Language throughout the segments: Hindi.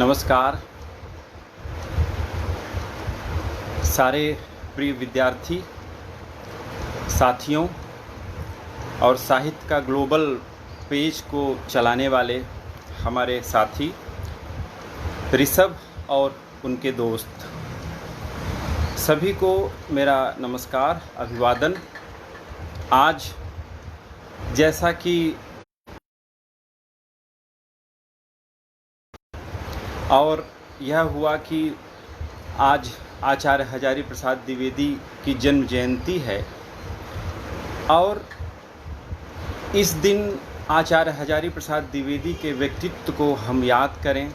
नमस्कार सारे प्रिय विद्यार्थी साथियों और साहित्य का ग्लोबल पेज को चलाने वाले हमारे साथी ऋषभ और उनके दोस्त सभी को मेरा नमस्कार अभिवादन। आज जैसा कि और यह हुआ कि आज आचार्य हजारी प्रसाद द्विवेदी की जन्म जयंती है और इस दिन आचार्य हजारी प्रसाद द्विवेदी के व्यक्तित्व को हम याद करें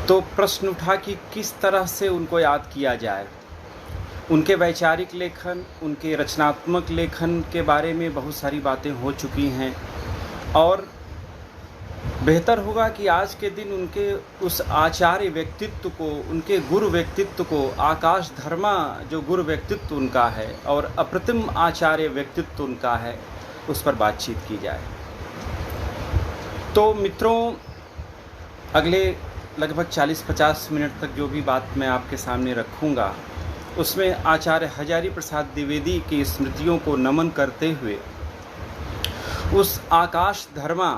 तो प्रश्न उठा कि किस तरह से उनको याद किया जाए। उनके वैचारिक लेखन, उनके रचनात्मक लेखन के बारे में बहुत सारी बातें हो चुकी हैं और बेहतर होगा कि आज के दिन उनके उस आचार्य व्यक्तित्व को, उनके गुरु व्यक्तित्व को, आकाश धर्मा जो गुरु व्यक्तित्व उनका है और अप्रतिम आचार्य व्यक्तित्व उनका है, उस पर बातचीत की जाए। तो मित्रों, अगले लगभग 40-50 मिनट तक जो भी बात मैं आपके सामने रखूँगा उसमें आचार्य हजारी प्रसाद द्विवेदी की स्मृतियों को नमन करते हुए उस आकाश धर्मा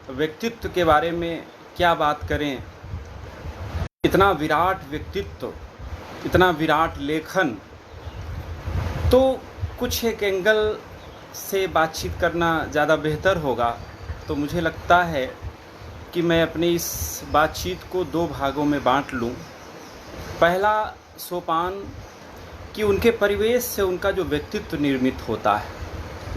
व्यक्तित्व के बारे में क्या बात करें। इतना विराट व्यक्तित्व, इतना विराट लेखन, तो कुछ एक एंगल से बातचीत करना ज़्यादा बेहतर होगा। तो मुझे लगता है कि मैं अपनी इस बातचीत को 2 भागों में बांट लूँ। पहला सोपान कि उनके परिवेश से उनका जो व्यक्तित्व निर्मित होता है,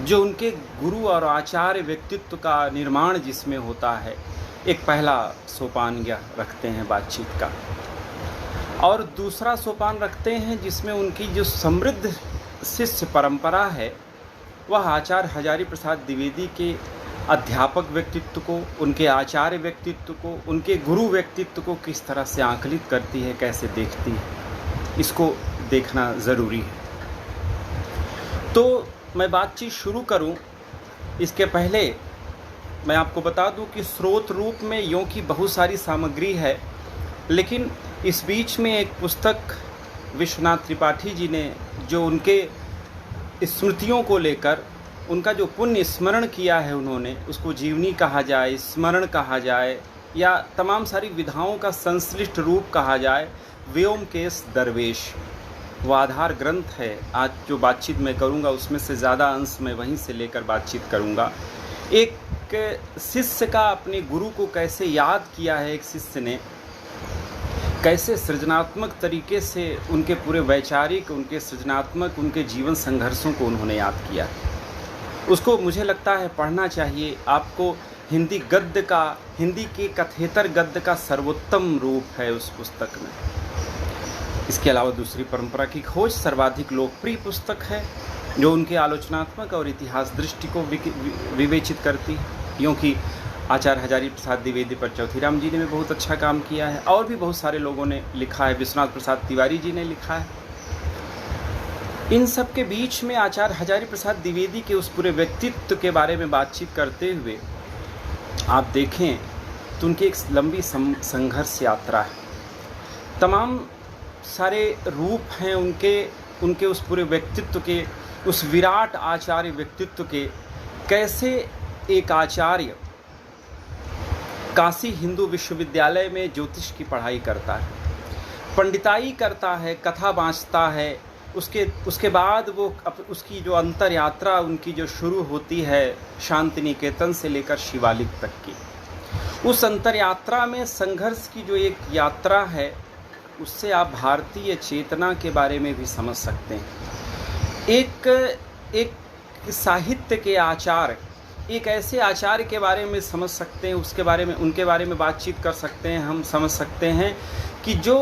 जो उनके गुरु और आचार्य व्यक्तित्व का निर्माण जिसमें होता है, एक पहला सोपान यह रखते हैं बातचीत का। और दूसरा सोपान रखते हैं जिसमें उनकी जो समृद्ध शिष्य परंपरा है वह आचार्य हजारी प्रसाद द्विवेदी के अध्यापक व्यक्तित्व को, उनके आचार्य व्यक्तित्व को, उनके गुरु व्यक्तित्व को किस तरह से आकलित करती है, कैसे देखती है, इसको देखना ज़रूरी है। तो मैं बातचीत शुरू करूं इसके पहले मैं आपको बता दूं कि स्रोत रूप में यों की बहुत सारी सामग्री है, लेकिन इस बीच में एक पुस्तक विश्वनाथ त्रिपाठी जी ने जो उनके स्मृतियों को लेकर उनका जो पुण्य स्मरण किया है, उन्होंने उसको जीवनी कहा जाए, स्मरण कहा जाए या तमाम सारी विधाओं का संश्लिष्ट रूप कहा जाए, व्योमकेश दरवेश वो आधार ग्रंथ है। आज जो बातचीत मैं करूंगा उसमें से ज़्यादा अंश मैं वहीं से लेकर बातचीत करूंगा। एक शिष्य का अपने गुरु को कैसे याद किया है, एक शिष्य ने कैसे सृजनात्मक तरीके से उनके पूरे वैचारिक, उनके सृजनात्मक, उनके जीवन संघर्षों को उन्होंने याद किया, उसको मुझे लगता है पढ़ना चाहिए आपको। हिंदी गद्य का, हिंदी के कथेतर गद्य का सर्वोत्तम रूप है उस पुस्तक में। इसके अलावा दूसरी परंपरा की खोज सर्वाधिक लोकप्रिय पुस्तक है जो उनके आलोचनात्मक और इतिहास दृष्टि को विवेचित करती है, क्योंकि आचार्य हजारी प्रसाद द्विवेदी पर चौथीराम जी ने भी बहुत अच्छा काम किया है और भी बहुत सारे लोगों ने लिखा है, विश्वनाथ प्रसाद तिवारी जी ने लिखा है। इन सब के बीच में आचार्य हजारी प्रसाद द्विवेदी के उस पूरे व्यक्तित्व के बारे में बातचीत करते हुए आप देखें तो उनकी एक लंबी संघर्ष यात्रा है। तमाम सारे रूप हैं उनके उस पूरे व्यक्तित्व के, उस विराट आचार्य व्यक्तित्व के। कैसे एक आचार्य काशी हिंदू विश्वविद्यालय में ज्योतिष की पढ़ाई करता है, पंडिताई करता है, कथा बाँचता है, उसके बाद वो उसकी जो अंतर यात्रा उनकी जो शुरू होती है शांति निकेतन से लेकर शिवालिक तक की, उस अंतर यात्रा में संघर्ष की जो एक यात्रा है, उससे आप भारतीय चेतना के बारे में भी समझ सकते हैं। एक साहित्य के आचार्य, एक ऐसे आचार्य के बारे में समझ सकते हैं, उनके बारे में बातचीत कर सकते हैं। हम समझ सकते हैं कि जो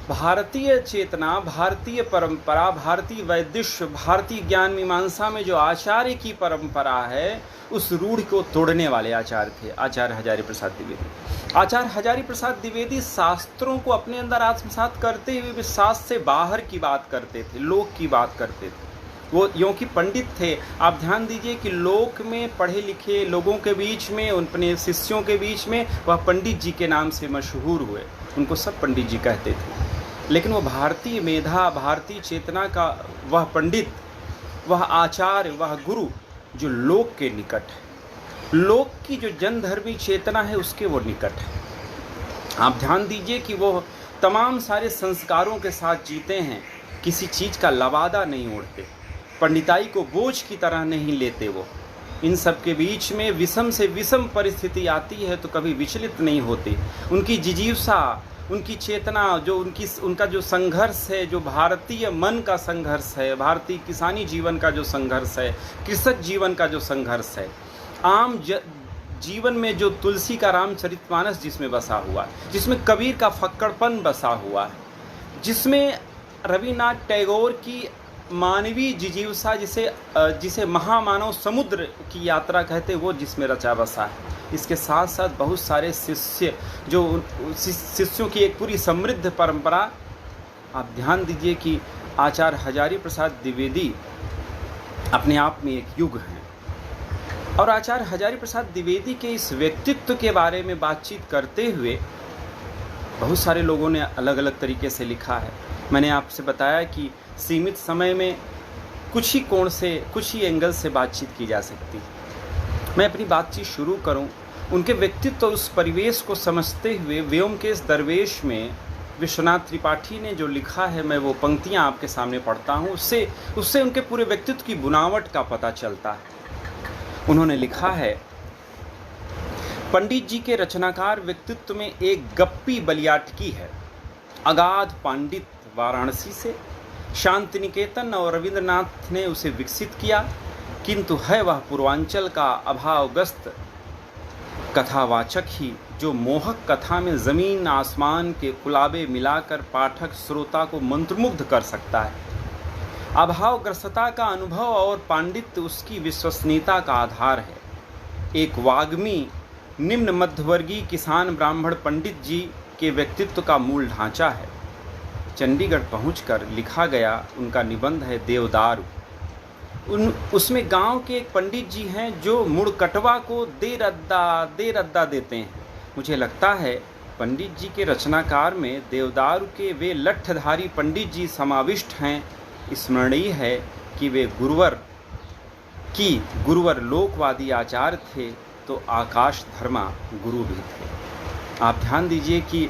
भारतीय चेतना, भारतीय परंपरा, भारतीय वैदिश्य, भारतीय ज्ञान मीमांसा में जो आचार्य की परंपरा है, उस रूढ़ को तोड़ने वाले आचार्य थे आचार्य हजारी प्रसाद द्विवेदी। आचार्य हजारी प्रसाद द्विवेदी शास्त्रों को अपने अंदर आत्मसात करते हुए भी शास्त्र से बाहर की बात करते थे, लोक की बात करते थे। वो यों कि पंडित थे। आप ध्यान दीजिए कि लोक में पढ़े लिखे लोगों के बीच में, अपने शिष्यों के बीच में वह पंडित जी के नाम से मशहूर हुए। उनको सब पंडित जी कहते थे। लेकिन वो भारतीय मेधा, भारतीय चेतना का वह पंडित, वह आचार्य, वह गुरु जो लोक के निकट है, लोक की जो जनधर्मी चेतना है उसके वो निकट है। आप ध्यान दीजिए कि वो तमाम सारे संस्कारों के साथ जीते हैं, किसी चीज़ का लवादा नहीं ओढ़ते, पंडिताई को बोझ की तरह नहीं लेते। वो इन सब के बीच में विषम से विषम परिस्थिति आती है तो कभी विचलित नहीं होती। उनकी जिजीवसा, उनकी चेतना, जो उनका जो संघर्ष है, जो भारतीय मन का संघर्ष है, भारतीय किसानी जीवन का जो संघर्ष है, कृषक जीवन का जो संघर्ष है, आम जीवन में जो तुलसी का रामचरितमानस जिसमें बसा हुआ है, जिसमें कबीर का फक्कड़पन बसा हुआ है, जिसमें रविन्द्रनाथ टैगोर की मानवीय जिजीवसा, जिसे महामानव समुद्र की यात्रा कहते हैं, वो जिसमें रचा बसा है। इसके साथ साथ बहुत सारे शिष्यों की एक पूरी समृद्ध परंपरा। आप ध्यान दीजिए कि आचार्य हजारी प्रसाद द्विवेदी अपने आप में एक युग हैं। और आचार्य हजारी प्रसाद द्विवेदी के इस व्यक्तित्व के बारे में बातचीत करते हुए बहुत सारे लोगों ने अलग अलग तरीके से लिखा है। मैंने आपसे बताया कि सीमित समय में कुछ ही कोण से, कुछ ही एंगल से बातचीत की जा सकती है। मैं अपनी बातचीत शुरू करूं उनके व्यक्तित्व और उस परिवेश को समझते हुए। व्योमकेश दरवेश में विश्वनाथ त्रिपाठी ने जो लिखा है, मैं वो पंक्तियां आपके सामने पढ़ता हूं। उससे उनके पूरे व्यक्तित्व की बुनावट का पता चलता है। उन्होंने लिखा है, पंडित जी के रचनाकार व्यक्तित्व में एक गप्पी बलियाटकी है। अगाध पांडित वाराणसी से, शांति निकेतन और रविंद्रनाथ ने उसे विकसित किया, किंतु है वह पूर्वांचल का अभावग्रस्त कथावाचक ही, जो मोहक कथा में जमीन आसमान के कुलाबे मिलाकर पाठक श्रोता को मंत्रमुग्ध कर सकता है। अभावग्रस्तता का अनुभव और पांडित्य उसकी विश्वसनीयता का आधार है। एक वाग्मी निम्न मध्यवर्गीय किसान ब्राह्मण पंडित जी के व्यक्तित्व का मूल ढांचा है। चंडीगढ़ पहुंचकर लिखा गया उनका निबंध है देवदारू। उसमें गांव के एक पंडित जी हैं जो मुड़कटवा को दे रद्दा देते हैं। मुझे लगता है पंडित जी के रचनाकार में देवदारू के वे लठधारी पंडित जी समाविष्ट हैं। स्मरणीय है कि वे गुरुवर लोकवादी आचार्य थे तो आकाश धर्मा गुरु भी थे। आप ध्यान दीजिए कि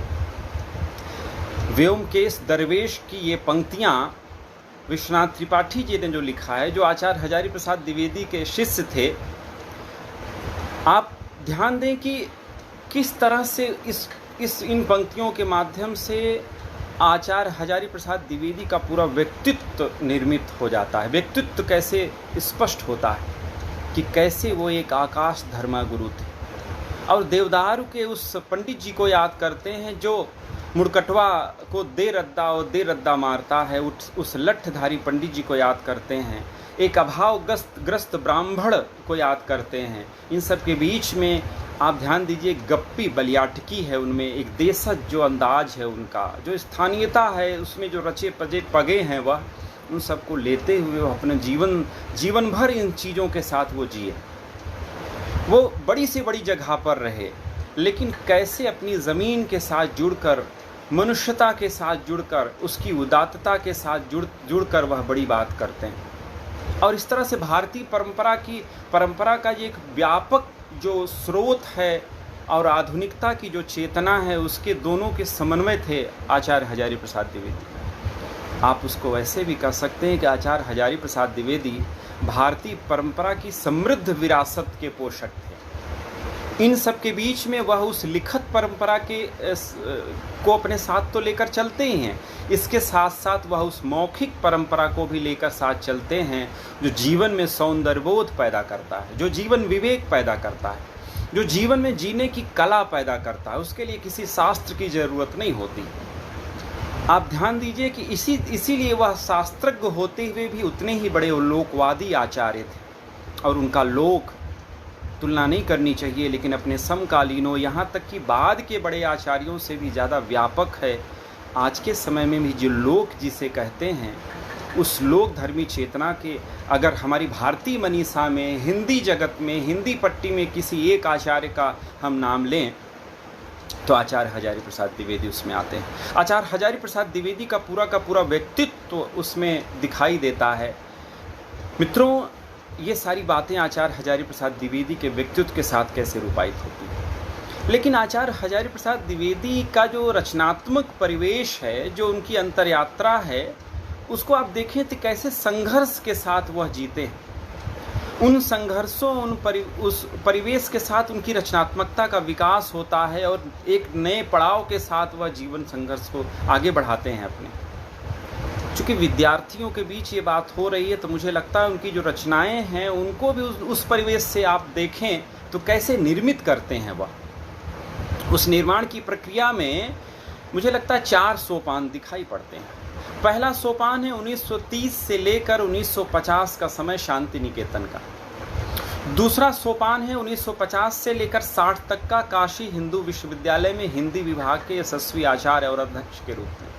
व्योमकेश दरवेश की ये पंक्तियाँ विश्वनाथ त्रिपाठी जी ने जो लिखा है, जो आचार्य हजारी प्रसाद द्विवेदी के शिष्य थे। आप ध्यान दें कि किस तरह से इन पंक्तियों के माध्यम से आचार्य हजारी प्रसाद द्विवेदी का पूरा व्यक्तित्व निर्मित हो जाता है। व्यक्तित्व कैसे स्पष्ट होता है कि कैसे वो एक आकाश धर्मा गुरु थे। और देवदारू के उस पंडित जी को याद करते हैं जो मुड़कटवा को दे रद्दा मारता है। उस लठधारी पंडित जी को याद करते हैं। एक अभावग्रस्त ब्राह्मण को याद करते हैं। इन सब के बीच में आप ध्यान दीजिए गप्पी बलियाटकी है, उनमें एक देशज जो अंदाज है, उनका जो स्थानीयता है, उसमें जो रचे पगे हैं, वह उन सबको लेते हुए वो अपने जीवन भर इन चीज़ों के साथ वो जिए। वो बड़ी से बड़ी जगह पर रहे, लेकिन कैसे अपनी ज़मीन के साथ जुड़कर, मनुष्यता के साथ जुड़कर, उसकी उदात्तता के साथ जुड़कर वह बड़ी बात करते हैं। और इस तरह से भारतीय परंपरा का ये एक व्यापक जो स्रोत है और आधुनिकता की जो चेतना है, उसके दोनों के समन्वय थे आचार्य हजारी प्रसाद द्विवेदी। आप उसको वैसे भी कह सकते हैं कि आचार्य हजारी प्रसाद द्विवेदी भारतीय परंपरा की समृद्ध विरासत के पोषक थे। इन सब के बीच में वह उस लिखत परंपरा को अपने साथ तो लेकर चलते ही हैं, इसके साथ साथ वह उस मौखिक परंपरा को भी लेकर साथ चलते हैं, जो जीवन में सौंदर्यबोध पैदा करता है, जो जीवन विवेक पैदा करता है, जो जीवन में जीने की कला पैदा करता है। उसके लिए किसी शास्त्र की ज़रूरत नहीं होती। आप ध्यान दीजिए कि इसीलिए वह शास्त्रज्ञ होते हुए भी उतने ही बड़े लोकवादी आचार्य थे। और उनका लोक तुलना नहीं करनी चाहिए, लेकिन अपने समकालीनों, यहाँ तक कि बाद के बड़े आचार्यों से भी ज़्यादा व्यापक है। आज के समय में भी जो लोक जिसे कहते हैं, उस लोक धर्मी चेतना के अगर हमारी भारतीय मनीषा में, हिंदी जगत में, हिंदी पट्टी में किसी एक आचार्य का हम नाम लें तो आचार्य हजारी प्रसाद द्विवेदी उसमें आते हैं। आचार्य हजारी प्रसाद द्विवेदी का पूरा व्यक्तित्व तो उसमें दिखाई देता है। मित्रों, ये सारी बातें आचार्य हजारी प्रसाद द्विवेदी के व्यक्तित्व के साथ कैसे रूपायित होती हैं। लेकिन आचार्य हजारी प्रसाद द्विवेदी का जो रचनात्मक परिवेश है, जो उनकी अंतरयात्रा है, उसको आप देखें तो कैसे संघर्ष के साथ वह जीते हैं। उन संघर्षों, उस परिवेश के साथ उनकी रचनात्मकता का विकास होता है और एक नए पड़ाव के साथ वह जीवन संघर्ष को आगे बढ़ाते हैं अपने। चूँकि विद्यार्थियों के बीच ये बात हो रही है तो मुझे लगता है उनकी जो रचनाएं हैं उनको भी उस परिवेश से आप देखें तो कैसे निर्मित करते हैं वह। उस निर्माण की प्रक्रिया में मुझे लगता है 4 सोपान दिखाई पड़ते हैं। पहला सोपान है 1930 से लेकर 1950 का समय शांति निकेतन का। दूसरा सोपान है 1950 से लेकर 60 तक का काशी हिंदू विश्वविद्यालय में हिंदी विभाग के यशस्वी आचार्य और अध्यक्ष के रूप में।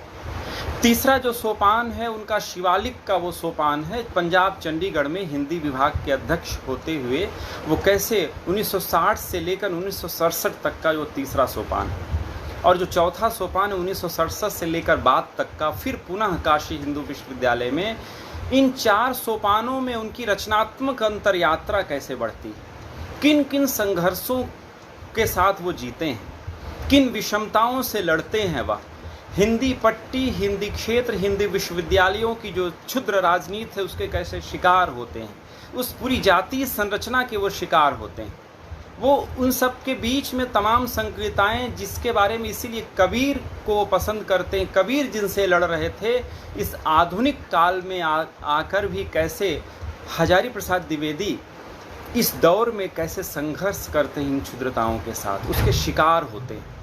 तीसरा जो सोपान है उनका शिवालिक का वो सोपान है पंजाब चंडीगढ़ में हिंदी विभाग के अध्यक्ष होते हुए वो कैसे 1960 से लेकर 1967 तक का जो तीसरा सोपान है। और जो चौथा सोपान है 1967 से लेकर बाद तक का, फिर पुनः काशी हिंदू विश्वविद्यालय में। इन 4 सोपानों में उनकी रचनात्मक अंतरयात्रा कैसे बढ़ती है, किन किन संघर्षों के साथ वो जीते हैं, किन विषमताओं से लड़ते हैं वह। हिंदी पट्टी, हिंदी क्षेत्र, हिंदी विश्वविद्यालयों की जो क्षुद्र राजनीति है उसके कैसे शिकार होते हैं, उस पूरी जातीय संरचना के वो शिकार होते हैं। वो उन सब के बीच में तमाम संक्रियताएं जिसके बारे में इसीलिए कबीर को पसंद करते हैं। कबीर जिनसे लड़ रहे थे, इस आधुनिक काल में आकर भी कैसे हजारी प्रसाद द्विवेदी इस दौर में कैसे संघर्ष करते हैं इन क्षुद्रताओं के साथ, उसके शिकार होते हैं।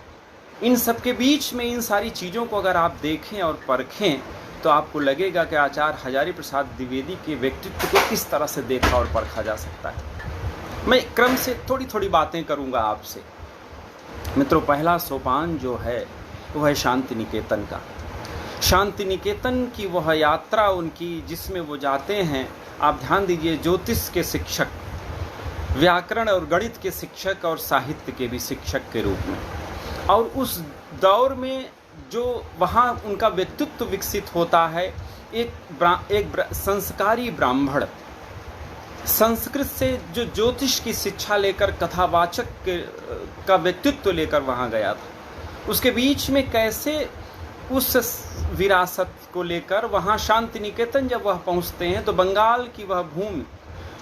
इन सब के बीच में इन सारी चीज़ों को अगर आप देखें और परखें तो आपको लगेगा कि आचार्य हजारी प्रसाद द्विवेदी के व्यक्तित्व को किस तरह से देखा और परखा जा सकता है। मैं क्रम से थोड़ी बातें करूंगा आपसे। मित्रों, पहला सोपान जो है वह है शांति निकेतन का। शांति निकेतन की वह यात्रा उनकी जिसमें वो जाते हैं, आप ध्यान दीजिए, ज्योतिष के शिक्षक, व्याकरण और गणित के शिक्षक और साहित्य के भी शिक्षक के रूप में। और उस दौर में जो वहाँ उनका व्यक्तित्व विकसित होता है, एक संस्कारी ब्राह्मण, संस्कृत से जो ज्योतिष की शिक्षा लेकर कथावाचक का व्यक्तित्व लेकर वहाँ गया था, उसके बीच में कैसे उस विरासत को लेकर वहाँ शांति निकेतन जब वह पहुँचते हैं तो बंगाल की वह भूमि,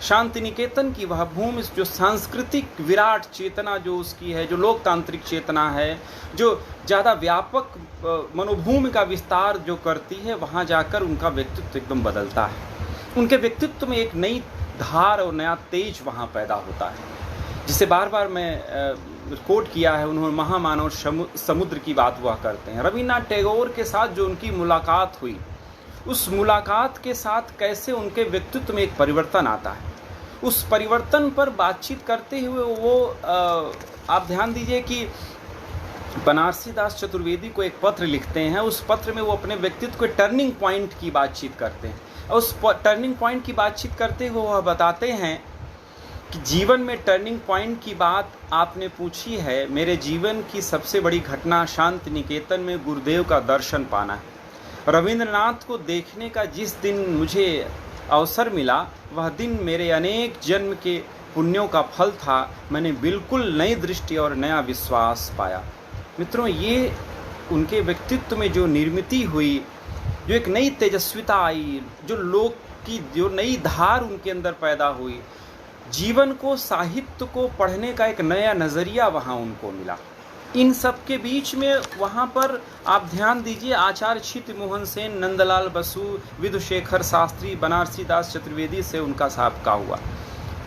शांति निकेतन की वह भूमि, जो सांस्कृतिक विराट चेतना जो उसकी है, जो लोकतांत्रिक चेतना है, जो ज़्यादा व्यापक मनोभूमि का विस्तार जो करती है, वहाँ जाकर उनका व्यक्तित्व एकदम बदलता है। उनके व्यक्तित्व में एक नई धार और नया तेज वहाँ पैदा होता है, जिसे बार बार मैं कोट किया है। उन्होंने महामानव समुद्र की बात वह करते हैं। रविन्द्रनाथ टैगोर के साथ जो उनकी मुलाकात हुई, उस मुलाकात के साथ कैसे उनके व्यक्तित्व में एक परिवर्तन आता है। उस परिवर्तन पर बातचीत करते हुए वो आप ध्यान दीजिए कि बनारसी दास चतुर्वेदी को एक पत्र लिखते हैं। उस पत्र में वो अपने व्यक्तित्व के टर्निंग पॉइंट की बातचीत करते हैं। उस टर्निंग पॉइंट की बातचीत करते हुए वह बताते हैं कि जीवन में टर्निंग पॉइंट की बात आपने पूछी है। मेरे जीवन की सबसे बड़ी घटना शांति निकेतन में गुरुदेव का दर्शन पाना है। रविंद्रनाथ को देखने का जिस दिन मुझे अवसर मिला, वह दिन मेरे अनेक जन्म के पुण्यों का फल था। मैंने बिल्कुल नई दृष्टि और नया विश्वास पाया। मित्रों, ये उनके व्यक्तित्व में जो निर्मिति हुई, जो एक नई तेजस्विता आई, जो लोक की जो नई धार उनके अंदर पैदा हुई, जीवन को, साहित्य को पढ़ने का एक नया नज़रिया वहाँ उनको मिला। इन सब के बीच में वहाँ पर आप ध्यान दीजिए, आचार्य क्षिति मोहन सेन, नंदलाल बसु, विधुशेखर शास्त्री, बनारसी दास चतुर्वेदी से उनका साबका हुआ।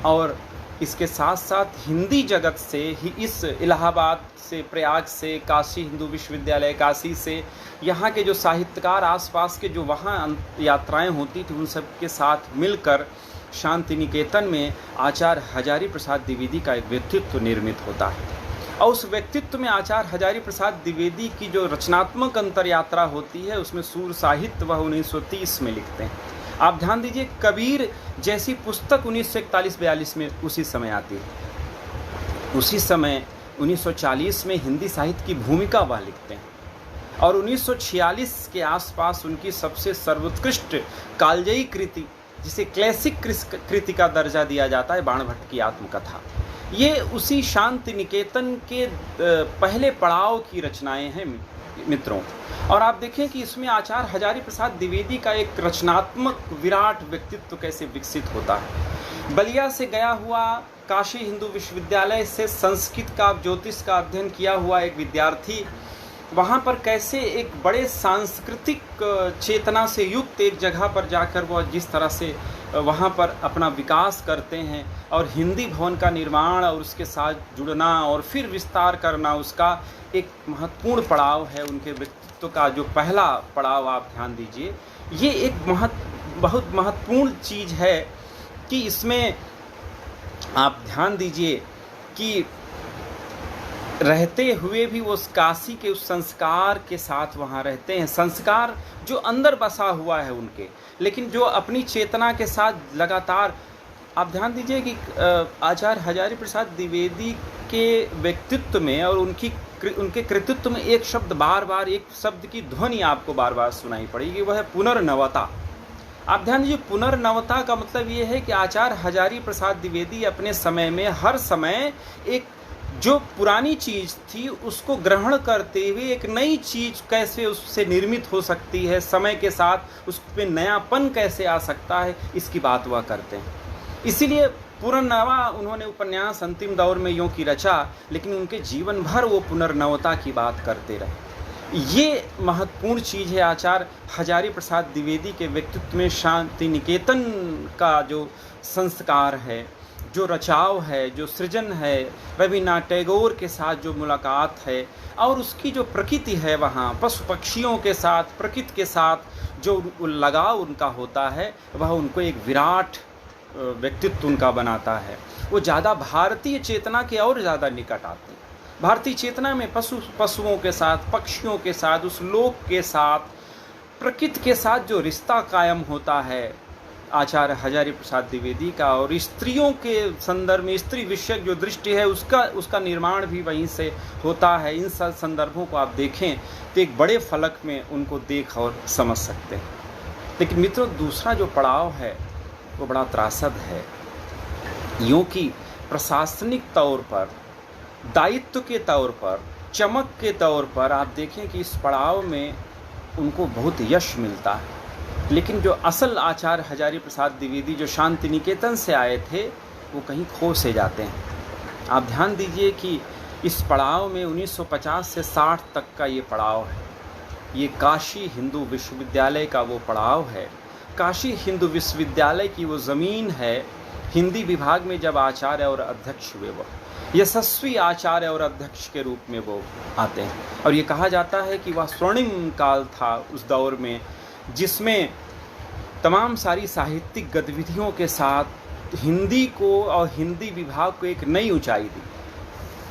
और इसके साथ साथ हिंदी जगत से ही, इस इलाहाबाद से, प्रयाग से, काशी हिंदू विश्वविद्यालय काशी से, यहाँ के जो साहित्यकार आसपास के जो वहाँ यात्राएं होती थी, उन सब के साथ मिलकर शांति निकेतन में आचार्य हजारी प्रसाद द्विवेदी का एक व्यक्तित्व निर्मित होता है। और उस व्यक्तित्व में आचार्य हजारी प्रसाद द्विवेदी की जो रचनात्मक अंतर यात्रा होती है, उसमें सूर साहित्य वह 1930 में लिखते हैं। आप ध्यान दीजिए, कबीर जैसी पुस्तक 1941-42 में उसी समय आती है। उसी समय 1940 में हिंदी साहित्य की भूमिका वह लिखते हैं और 1946 के आसपास उनकी सबसे सर्वोत्कृष्ट कालजयी कृति, जिसे क्लासिक कृति का दर्जा दिया जाता है, बाणभट्ट की आत्मकथा, ये उसी शांति निकेतन के पहले पड़ाव की रचनाएं हैं मित्रों। और आप देखें कि इसमें आचार्य हजारी प्रसाद द्विवेदी का एक रचनात्मक विराट व्यक्तित्व कैसे विकसित होता है। बलिया से गया हुआ, काशी हिंदू विश्वविद्यालय से संस्कृत का, ज्योतिष का अध्ययन किया हुआ एक विद्यार्थी वहाँ पर कैसे एक बड़े सांस्कृतिक चेतना से युक्त एक जगह पर जाकर वह जिस तरह से वहाँ पर अपना विकास करते हैं और हिंदी भवन का निर्माण और उसके साथ जुड़ना और फिर विस्तार करना, उसका एक महत्वपूर्ण पड़ाव है उनके व्यक्तित्व का। जो पहला पड़ाव आप ध्यान दीजिए, ये एक बहुत महत्वपूर्ण चीज़ है कि इसमें आप ध्यान दीजिए कि रहते हुए भी वो उस काशी के उस संस्कार के साथ वहाँ रहते हैं, संस्कार जो अंदर बसा हुआ है उनके, लेकिन जो अपनी चेतना के साथ लगातार। आप ध्यान दीजिए कि आचार्य हजारी प्रसाद द्विवेदी के व्यक्तित्व में और उनके कृतित्व में एक शब्द बार बार, एक शब्द की ध्वनि आपको बार बार सुनाई पड़ेगी, वह है पुनर्नवता। आप ध्यान दीजिए, पुनर्नवता का मतलब ये है कि आचार्य हजारी प्रसाद द्विवेदी अपने समय में हर समय एक जो पुरानी चीज़ थी उसको ग्रहण करते हुए एक नई चीज़ कैसे उससे निर्मित हो सकती है, समय के साथ उसमें नयापन कैसे आ सकता है, इसकी बात वह करते हैं। इसीलिए पुनर्नवा उन्होंने उपन्यास अंतिम दौर में यूँ की रचा, लेकिन उनके जीवन भर वो पुनर्नवता की बात करते रहे। ये महत्वपूर्ण चीज़ है आचार्य हजारी प्रसाद द्विवेदी के व्यक्तित्व में। शांति निकेतन का जो संस्कार है, जो रचाव है, जो सृजन है, रवीन्द्रनाथ टैगोर के साथ जो मुलाकात है और उसकी जो प्रकृति है, वहाँ पशु पक्षियों के साथ, प्रकृति के साथ जो लगाव उनका होता है, वह उनको एक विराट व्यक्तित्व उनका बनाता है। वो ज़्यादा भारतीय चेतना के और ज़्यादा निकट आते हैं। भारतीय चेतना में पशुओं के साथ, पक्षियों के साथ, उस लोक के साथ, प्रकृति के साथ जो रिश्ता कायम होता है आचार्य हजारी प्रसाद द्विवेदी का, और स्त्रियों के संदर्भ में स्त्री विषयक जो दृष्टि है उसका निर्माण भी वहीं से होता है। इन सब संदर्भों को आप देखें तो एक बड़े फलक में उनको देख और समझ सकते हैं। लेकिन मित्रों, दूसरा जो पड़ाव है वो बड़ा त्रासद है। यूँ कि प्रशासनिक तौर पर, दायित्व के तौर पर, चमक के तौर पर आप देखें कि इस पड़ाव में उनको बहुत यश मिलता है, लेकिन जो असल आचार्य हजारी प्रसाद द्विवेदी जो शांति निकेतन से आए थे, वो कहीं खो से जाते हैं। आप ध्यान दीजिए कि इस पड़ाव में 1950 से 60 तक का ये पड़ाव है। ये काशी हिंदू विश्वविद्यालय का वो पड़ाव है। काशी हिंदू विश्वविद्यालय की वो ज़मीन है। हिंदी विभाग में जब आचार्य और अध्यक्ष हुए, वो यशस्वी आचार्य और अध्यक्ष के रूप में वो आते हैं, और ये कहा जाता है कि वह स्वर्णिम काल था उस दौर में, जिसमें तमाम सारी साहित्यिक गतिविधियों के साथ हिंदी को और हिंदी विभाग को एक नई ऊंचाई दी।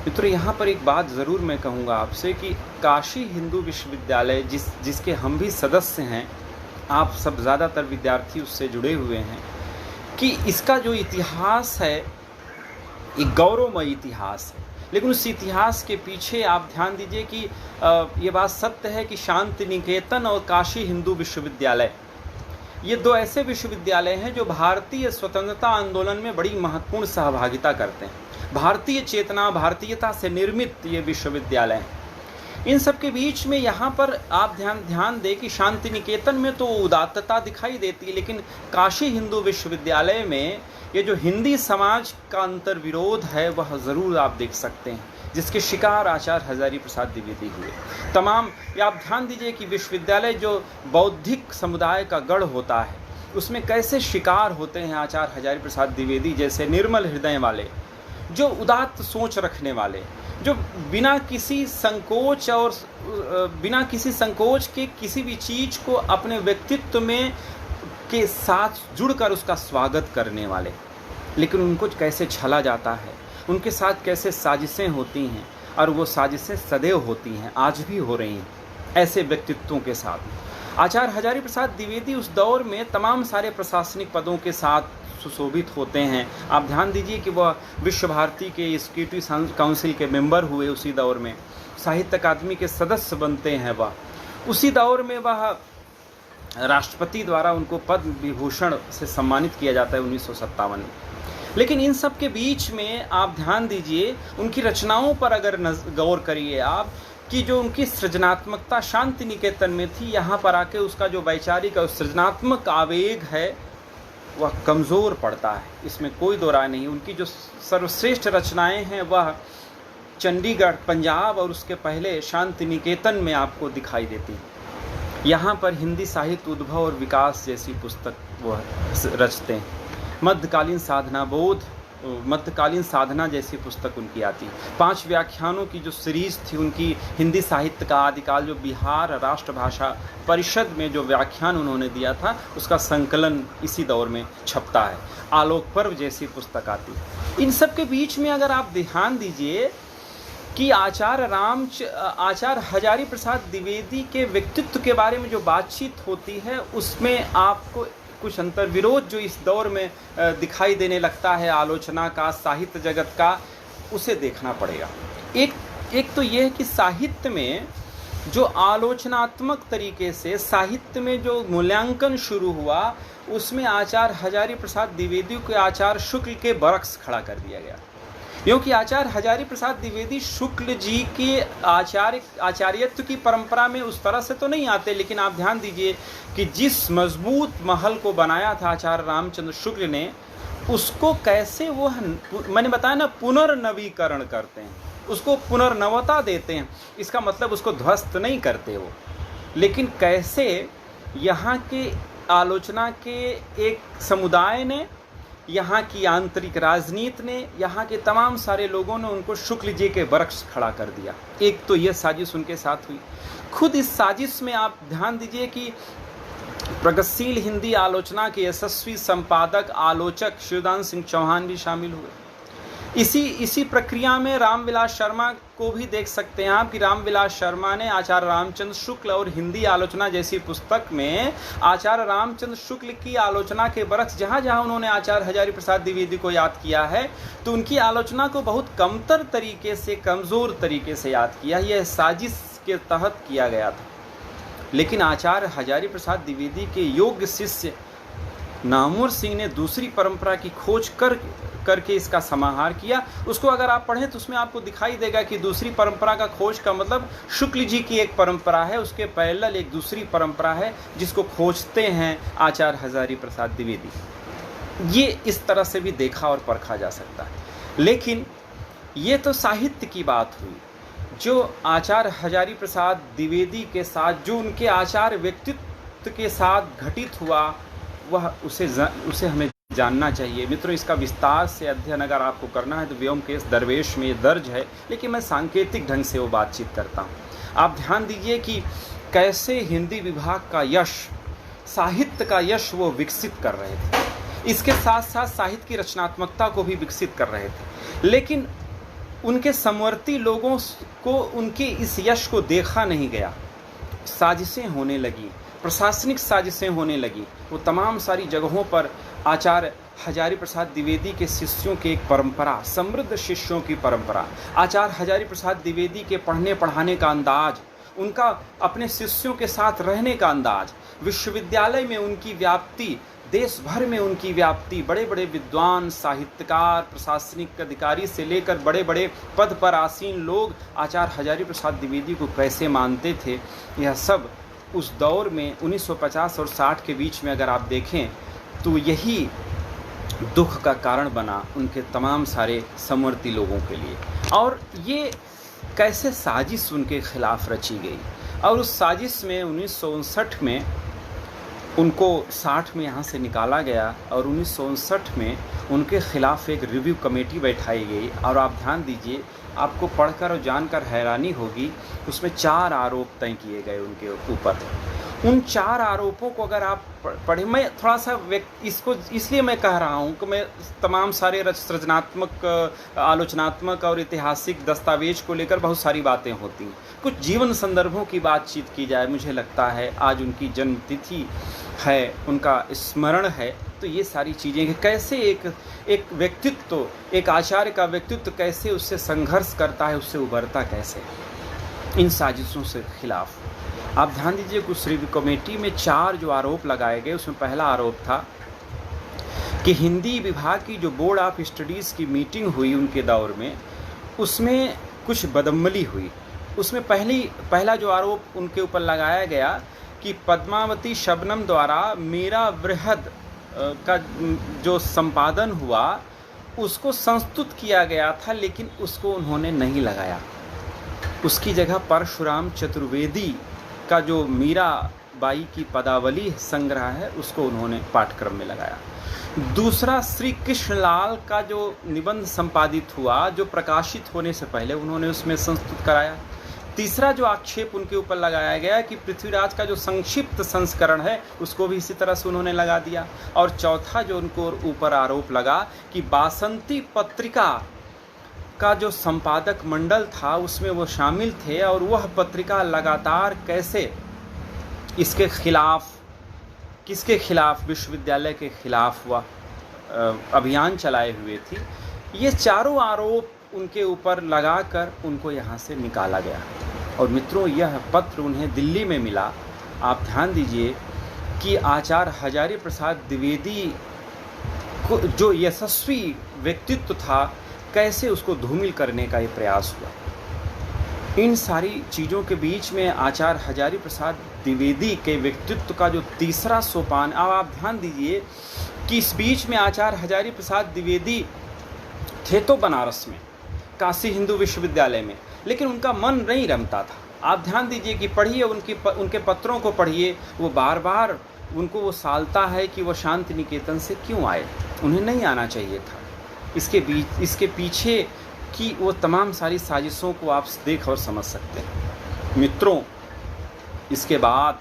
मित्रों, यहाँ पर एक बात ज़रूर मैं कहूँगा आपसे कि काशी हिंदू विश्वविद्यालय जिसके हम भी सदस्य हैं, आप सब ज़्यादातर विद्यार्थी उससे जुड़े हुए हैं, कि इसका जो इतिहास है एक गौरवमय इतिहास है। लेकिन उस इतिहास के पीछे आप ध्यान दीजिए कि ये बात सत्य है कि शांति निकेतन और काशी हिंदू विश्वविद्यालय, ये दो ऐसे विश्वविद्यालय हैं जो भारतीय स्वतंत्रता आंदोलन में बड़ी महत्वपूर्ण सहभागिता करते हैं। भारतीय चेतना, भारतीयता से निर्मित ये विश्वविद्यालय हैं। इन सब के बीच में यहाँ पर आप ध्यान दें कि शांति निकेतन में तो उदात्तता दिखाई देती है, लेकिन काशी हिंदू विश्वविद्यालय में ये जो हिंदी समाज का अंतर्विरोध है वह ज़रूर आप देख सकते हैं, जिसके शिकार आचार्य हजारी प्रसाद द्विवेदी हुए। तमाम आप ध्यान दीजिए कि विश्वविद्यालय जो बौद्धिक समुदाय का गढ़ होता है, उसमें कैसे शिकार होते हैं आचार्य हजारी प्रसाद द्विवेदी जैसे निर्मल हृदय वाले, जो उदात्त सोच रखने वाले, जो बिना किसी संकोच के किसी भी चीज़ को अपने व्यक्तित्व में के साथ जुड़कर उसका स्वागत करने वाले। लेकिन उनको कैसे छला जाता है, उनके साथ कैसे साजिशें होती हैं, और वो साजिशें सदैव होती हैं, आज भी हो रही हैं ऐसे व्यक्तित्वों के साथ। आचार्य हजारी प्रसाद द्विवेदी उस दौर में तमाम सारे प्रशासनिक पदों के साथ सुशोभित होते हैं। आप ध्यान दीजिए कि वह विश्व भारती के एग्जीक्यूटिव काउंसिल के मेंबर हुए, उसी दौर में साहित्य अकादमी के सदस्य बनते हैं वह। उसी दौर में वह राष्ट्रपति द्वारा उनको पद्म विभूषण से सम्मानित किया जाता है 1957 में। लेकिन इन सब के बीच में आप ध्यान दीजिए, उनकी रचनाओं पर अगर गौर करिए आप, कि जो उनकी सृजनात्मकता शांति निकेतन में थी, यहाँ पर आके उसका जो वैचारिक और सृजनात्मक आवेग है वह कमज़ोर पड़ता है, इसमें कोई दो राय नहीं। उनकी जो सर्वश्रेष्ठ रचनाएं हैं वह चंडीगढ़, पंजाब और उसके पहले शांति निकेतन में आपको दिखाई देती हैं। यहाँ पर हिंदी साहित्य उद्भव और विकास जैसी पुस्तक वह रचते हैं। मध्यकालीन साधना जैसी पुस्तक उनकी आती है। 5 व्याख्यानों की जो सीरीज थी उनकी, हिंदी साहित्य का आदिकाल, जो बिहार राष्ट्रभाषा परिषद में जो व्याख्यान उन्होंने दिया था, उसका संकलन इसी दौर में छपता है। आलोक पर्व जैसी पुस्तक आती है। इन सब के बीच में अगर आप ध्यान दीजिए कि आचार्य हजारी प्रसाद द्विवेदी के व्यक्तित्व के बारे में जो बातचीत होती है, उसमें आपको कुछ अंतर्विरोध जो इस दौर में दिखाई देने लगता है आलोचना का, साहित्य जगत का, उसे देखना पड़ेगा। एक तो यह है कि साहित्य में जो आलोचनात्मक तरीके से साहित्य में जो मूल्यांकन शुरू हुआ, उसमें आचार्य हजारी प्रसाद द्विवेदी को आचार्य शुक्ल के बरक्स खड़ा कर दिया गया। क्योंकि आचार्य हजारी प्रसाद द्विवेदी शुक्ल जी के आचार्यत्व की परंपरा में उस तरह से तो नहीं आते, लेकिन आप ध्यान दीजिए कि जिस मजबूत महल को बनाया था आचार्य रामचंद्र शुक्ल ने, उसको कैसे वो, मैंने बताया ना, पुनर्नवीकरण करते हैं, उसको पुनर्नवता देते हैं। इसका मतलब उसको ध्वस्त नहीं करते वो, लेकिन कैसे यहाँ के आलोचना के एक समुदाय ने, यहाँ की आंतरिक राजनीति ने, यहाँ के तमाम सारे लोगों ने उनको शुक्ल जी के बरक्स खड़ा कर दिया। एक तो यह साजिश उनके साथ हुई। खुद इस साजिश में आप ध्यान दीजिए कि प्रगतिशील हिंदी आलोचना के यशस्वी संपादक आलोचक शिवदान सिंह चौहान भी शामिल हुए। इसी प्रक्रिया में रामविलास शर्मा को भी देख सकते हैं आप कि रामविलास शर्मा ने आचार्य रामचंद्र शुक्ल और हिंदी आलोचना जैसी पुस्तक में आचार्य रामचंद्र शुक्ल की आलोचना के बरक्स जहाँ जहाँ उन्होंने आचार्य हजारी प्रसाद द्विवेदी को याद किया है, तो उनकी आलोचना को बहुत कमतर तरीके से, कमज़ोर तरीके से याद किया। यह साजिश के तहत किया गया था। लेकिन आचार्य हजारी प्रसाद द्विवेदी के योग्य शिष्य नामवर सिंह ने दूसरी परंपरा की खोज करके इसका समाहार किया। उसको अगर आप पढ़ें तो उसमें आपको दिखाई देगा कि दूसरी परंपरा का खोज का मतलब शुक्ल जी की एक परंपरा है, उसके पैरेलल एक दूसरी परंपरा है जिसको खोजते हैं आचार्य हजारी प्रसाद द्विवेदी। ये इस तरह से भी देखा और परखा जा सकता है। लेकिन ये तो साहित्य की बात हुई। जो आचार्य हजारी प्रसाद द्विवेदी के साथ, जो उनके आचार्य व्यक्तित्व के साथ घटित हुआ, वह उसे हमें जानना चाहिए। मित्रों, इसका विस्तार से अध्ययन अगर आपको करना है तो व्योमकेश दरवेश में ये दर्ज है, लेकिन मैं सांकेतिक ढंग से वो बातचीत करता हूँ। आप ध्यान दीजिए कि कैसे हिंदी विभाग का यश, साहित्य का यश वो विकसित कर रहे थे। इसके साथ साथ साहित्य की रचनात्मकता को भी विकसित कर रहे थे। लेकिन उनके समवर्ती लोगों को उनके इस यश को देखा नहीं गया। साजिशें होने लगी, प्रशासनिक साजिशें होने लगी। वो तमाम सारी जगहों पर आचार्य हजारी प्रसाद द्विवेदी के शिष्यों की एक परंपरा, समृद्ध शिष्यों की परंपरा, आचार्य हजारी प्रसाद द्विवेदी के पढ़ने पढ़ाने का अंदाज, उनका अपने शिष्यों के साथ रहने का अंदाज, विश्वविद्यालय में उनकी व्याप्ति, देश भर में उनकी व्याप्ति, बड़े बड़े विद्वान, साहित्यकार, प्रशासनिक अधिकारी से लेकर बड़े बड़े पद पर आसीन लोग आचार्य हजारी प्रसाद द्विवेदी को कैसे मानते थे, यह सब उस दौर में 1950 और 60 के बीच में अगर आप देखें तो यही दुख का कारण बना उनके तमाम सारे समवर्ती लोगों के लिए। और ये कैसे साजिश उनके खिलाफ रची गई, और उस साजिश में 1959 में उनको 60 में यहाँ से निकाला गया और 1959 में उनके खिलाफ एक रिव्यू कमेटी बैठाई गई। और आप ध्यान दीजिए, आपको पढ़कर और जानकर हैरानी होगी, उसमें 4 आरोप तय किए गए उनके ऊपर। उन 4 आरोपों को अगर आप पढ़ें, मैं थोड़ा सा इसको इसलिए मैं कह रहा हूँ कि मैं तमाम सारे सृजनात्मक, आलोचनात्मक और ऐतिहासिक दस्तावेज को लेकर बहुत सारी बातें होती हैं। कुछ जीवन संदर्भों की बातचीत की जाए, मुझे लगता है आज उनकी जन्मतिथि है, उनका स्मरण है, तो ये सारी चीज़ें कैसे एक व्यक्तित्व, एक आचार्य का व्यक्तित्व कैसे उससे संघर्ष करता है, उससे उभरता कैसे इन साजिशों से खिलाफ। आप ध्यान दीजिए कि उस रिव्यू कमेटी में 4 जो आरोप लगाए गए, उसमें पहला आरोप था कि हिंदी विभाग की जो बोर्ड ऑफ स्टडीज़ की मीटिंग हुई उनके दौर में, उसमें कुछ बदअमली हुई। उसमें पहला जो आरोप उनके ऊपर लगाया गया कि पद्मावती शबनम द्वारा मेरा वृहद का जो संपादन हुआ उसको संस्तुत किया गया था, लेकिन उसको उन्होंने नहीं लगाया। उसकी जगह परशुराम चतुर्वेदी का जो मीराबाई की पदावली संग्रह है उसको उन्होंने पाठ्यक्रम में लगाया। दूसरा, श्री कृष्णलाल का जो निबंध संपादित हुआ, जो प्रकाशित होने से पहले उन्होंने उसमें संस्तुत कराया। तीसरा जो आक्षेप उनके ऊपर लगाया गया कि पृथ्वीराज का जो संक्षिप्त संस्करण है उसको भी इसी तरह से उन्होंने लगा दिया। और चौथा जो उनको ऊपर आरोप लगा कि बासंती पत्रिका का जो संपादक मंडल था उसमें वो शामिल थे और वह पत्रिका लगातार कैसे इसके खिलाफ, किसके खिलाफ, विश्वविद्यालय के खिलाफ वह अभियान चलाए हुए थी। ये चारों आरोप उनके ऊपर लगाकर उनको यहाँ से निकाला गया। और मित्रों, यह पत्र उन्हें दिल्ली में मिला। आप ध्यान दीजिए कि आचार्य हजारी प्रसाद द्विवेदी को जो यशस्वी व्यक्तित्व था, कैसे उसको धूमिल करने का ये प्रयास हुआ। इन सारी चीज़ों के बीच में आचार्य हजारी प्रसाद द्विवेदी के व्यक्तित्व का जो तीसरा सोपान, अब आप ध्यान दीजिए कि इस बीच में आचार्य हजारी प्रसाद द्विवेदी थे तो बनारस में, काशी हिंदू विश्वविद्यालय में, लेकिन उनका मन नहीं रमता था। आप ध्यान दीजिए कि पढ़िए उनके पत्रों को पढ़िए, वो बार बार उनको वो सालता है कि वो शांति निकेतन से क्यों आए, उन्हें नहीं आना चाहिए था। इसके पीछे की वो तमाम सारी साजिशों को आप देख और समझ सकते हैं। मित्रों, इसके बाद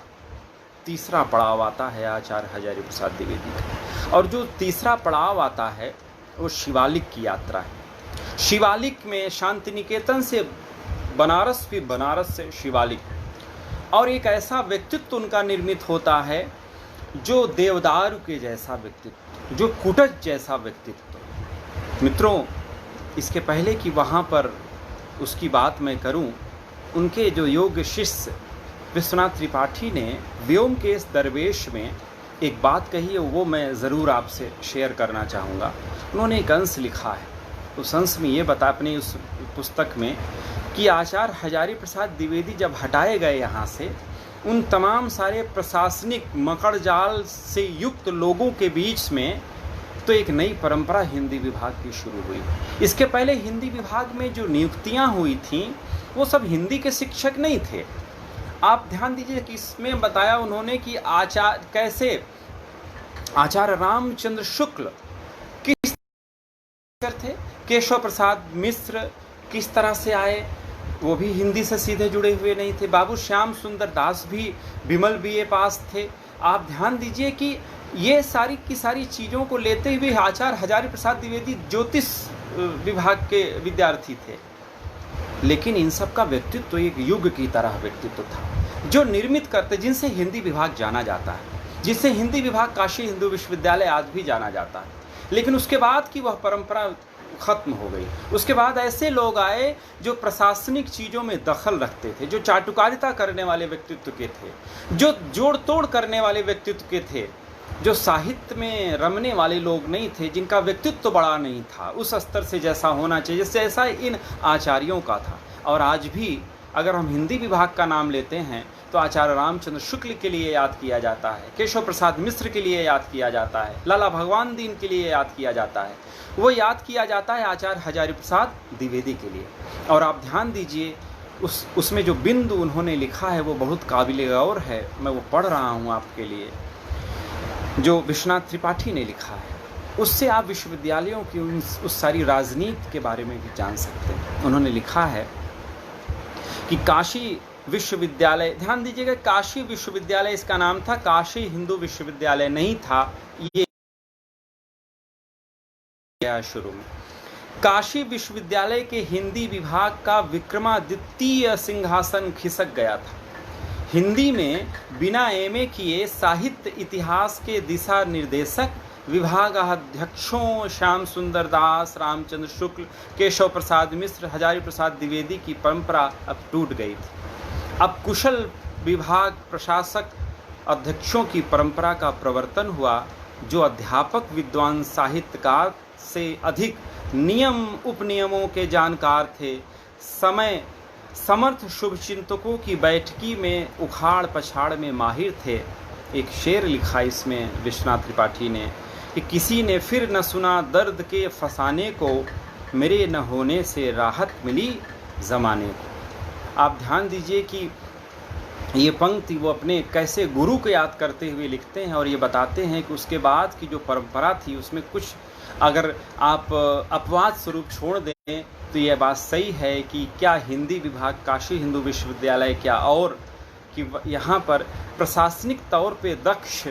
तीसरा पड़ाव आता है आचार्य हजारी प्रसाद द्विवेदी का, और जो तीसरा पड़ाव आता है वो शिवालिक की यात्रा है। शिवालिक में शांति निकेतन से बनारस, फिर बनारस से शिवालिक, और एक ऐसा व्यक्तित्व उनका निर्मित होता है जो देवदारू के जैसा व्यक्तित्व, जो कुटज जैसा व्यक्तित्व। मित्रों, इसके पहले कि वहाँ पर उसकी बात मैं करूं, उनके जो योग्य शिष्य विश्वनाथ त्रिपाठी ने व्योमकेश दरवेश में एक बात कही है, वो मैं ज़रूर आपसे शेयर करना चाहूँगा। उन्होंने एक अंश लिखा है, उस अंश में ये बता अपनी उस पुस्तक में कि आचार्य हजारी प्रसाद द्विवेदी जब हटाए गए यहाँ से, उन तमाम सारे प्रशासनिक मकड़जाल से युक्त लोगों के बीच में तो एक नई परंपरा हिंदी विभाग की शुरू हुई। इसके पहले हिंदी विभाग में जो नियुक्तियां हुई थीं वो सब हिंदी के शिक्षक नहीं थे। आप ध्यान दीजिए कि इसमें बताया उन्होंने कि कैसे आचार्य रामचंद्र शुक्ल किस थे, केशव प्रसाद मिश्र किस तरह से आए, वो भी हिंदी से सीधे जुड़े हुए नहीं थे। बाबू श्याम सुंदर दास भी विमल बीए पास थे। आप ध्यान दीजिए कि ये सारी की सारी चीज़ों को लेते हुए आचार्य हजारी प्रसाद द्विवेदी ज्योतिष विभाग के विद्यार्थी थे, लेकिन इन सब का व्यक्तित्व एक युग की तरह व्यक्तित्व था जो निर्मित करते, जिनसे हिंदी विभाग जाना जाता है, जिससे हिंदी विभाग काशी हिंदू विश्वविद्यालय आज भी जाना जाता है। लेकिन उसके बाद की वह परंपरा खत्म हो गई। उसके बाद ऐसे लोग आए जो प्रशासनिक चीज़ों में दखल रखते थे, जो चाटुकारिता करने वाले व्यक्तित्व के थे, जो जोड़ तोड़ करने वाले व्यक्तित्व के थे, जो साहित्य में रमने वाले लोग नहीं थे, जिनका व्यक्तित्व बड़ा नहीं था उस स्तर से जैसा होना चाहिए, जैसा इन आचार्यों का था। और आज भी अगर हम हिंदी विभाग का नाम लेते हैं तो आचार्य रामचंद्र शुक्ल के लिए याद किया जाता है, केशव प्रसाद मिश्र के लिए याद किया जाता है, लाला भगवान दीन के लिए याद किया जाता है, वो याद किया जाता है आचार्य हजारी प्रसाद द्विवेदी के लिए। और आप ध्यान दीजिए उसमें जो बिंदु उन्होंने लिखा है वो बहुत काबिल गौर है। मैं वो पढ़ रहा हूँ आपके लिए, जो विश्वनाथ त्रिपाठी ने लिखा है। उससे आप विश्वविद्यालयों की उस सारी राजनीति के बारे में भी जान सकते हैं। उन्होंने लिखा है कि काशी विश्वविद्यालय, ध्यान दीजिएगा, काशी विश्वविद्यालय इसका नाम था, काशी हिंदू विश्वविद्यालय नहीं था। ये शुरू में काशी विश्वविद्यालय के हिंदी विभाग का विक्रमादित्य सिंहासन खिसक गया था। हिंदी में बिना एमए किए साहित्य इतिहास के दिशा निर्देशक विभागाध्यक्षों श्याम सुंदर दास, रामचंद्र शुक्ल, केशव प्रसाद मिश्र, हजारी प्रसाद द्विवेदी की परंपरा अब टूट गई थी। अब कुशल विभाग प्रशासक अध्यक्षों की परंपरा का प्रवर्तन हुआ, जो अध्यापक विद्वान साहित्यकार से अधिक नियम उपनियमों के जानकार थे। समय समर्थ शुभचिंतकों की बैठकी में उखाड़ पछाड़ में माहिर थे। एक शेर लिखा इसमें विश्वनाथ त्रिपाठी ने कि किसी ने फिर न सुना दर्द के फसाने को, मेरे न होने से राहत मिली ज़माने को। आप ध्यान दीजिए कि ये पंक्ति वो अपने कैसे गुरु को याद करते हुए लिखते हैं और ये बताते हैं कि उसके बाद की जो परंपरा थी उसमें कुछ अगर आप अपवाद स्वरूप छोड़ दें तो यह बात सही है कि क्या हिंदी विभाग काशी हिंदू विश्वविद्यालय क्या और कि यहाँ पर प्रशासनिक तौर पे दक्ष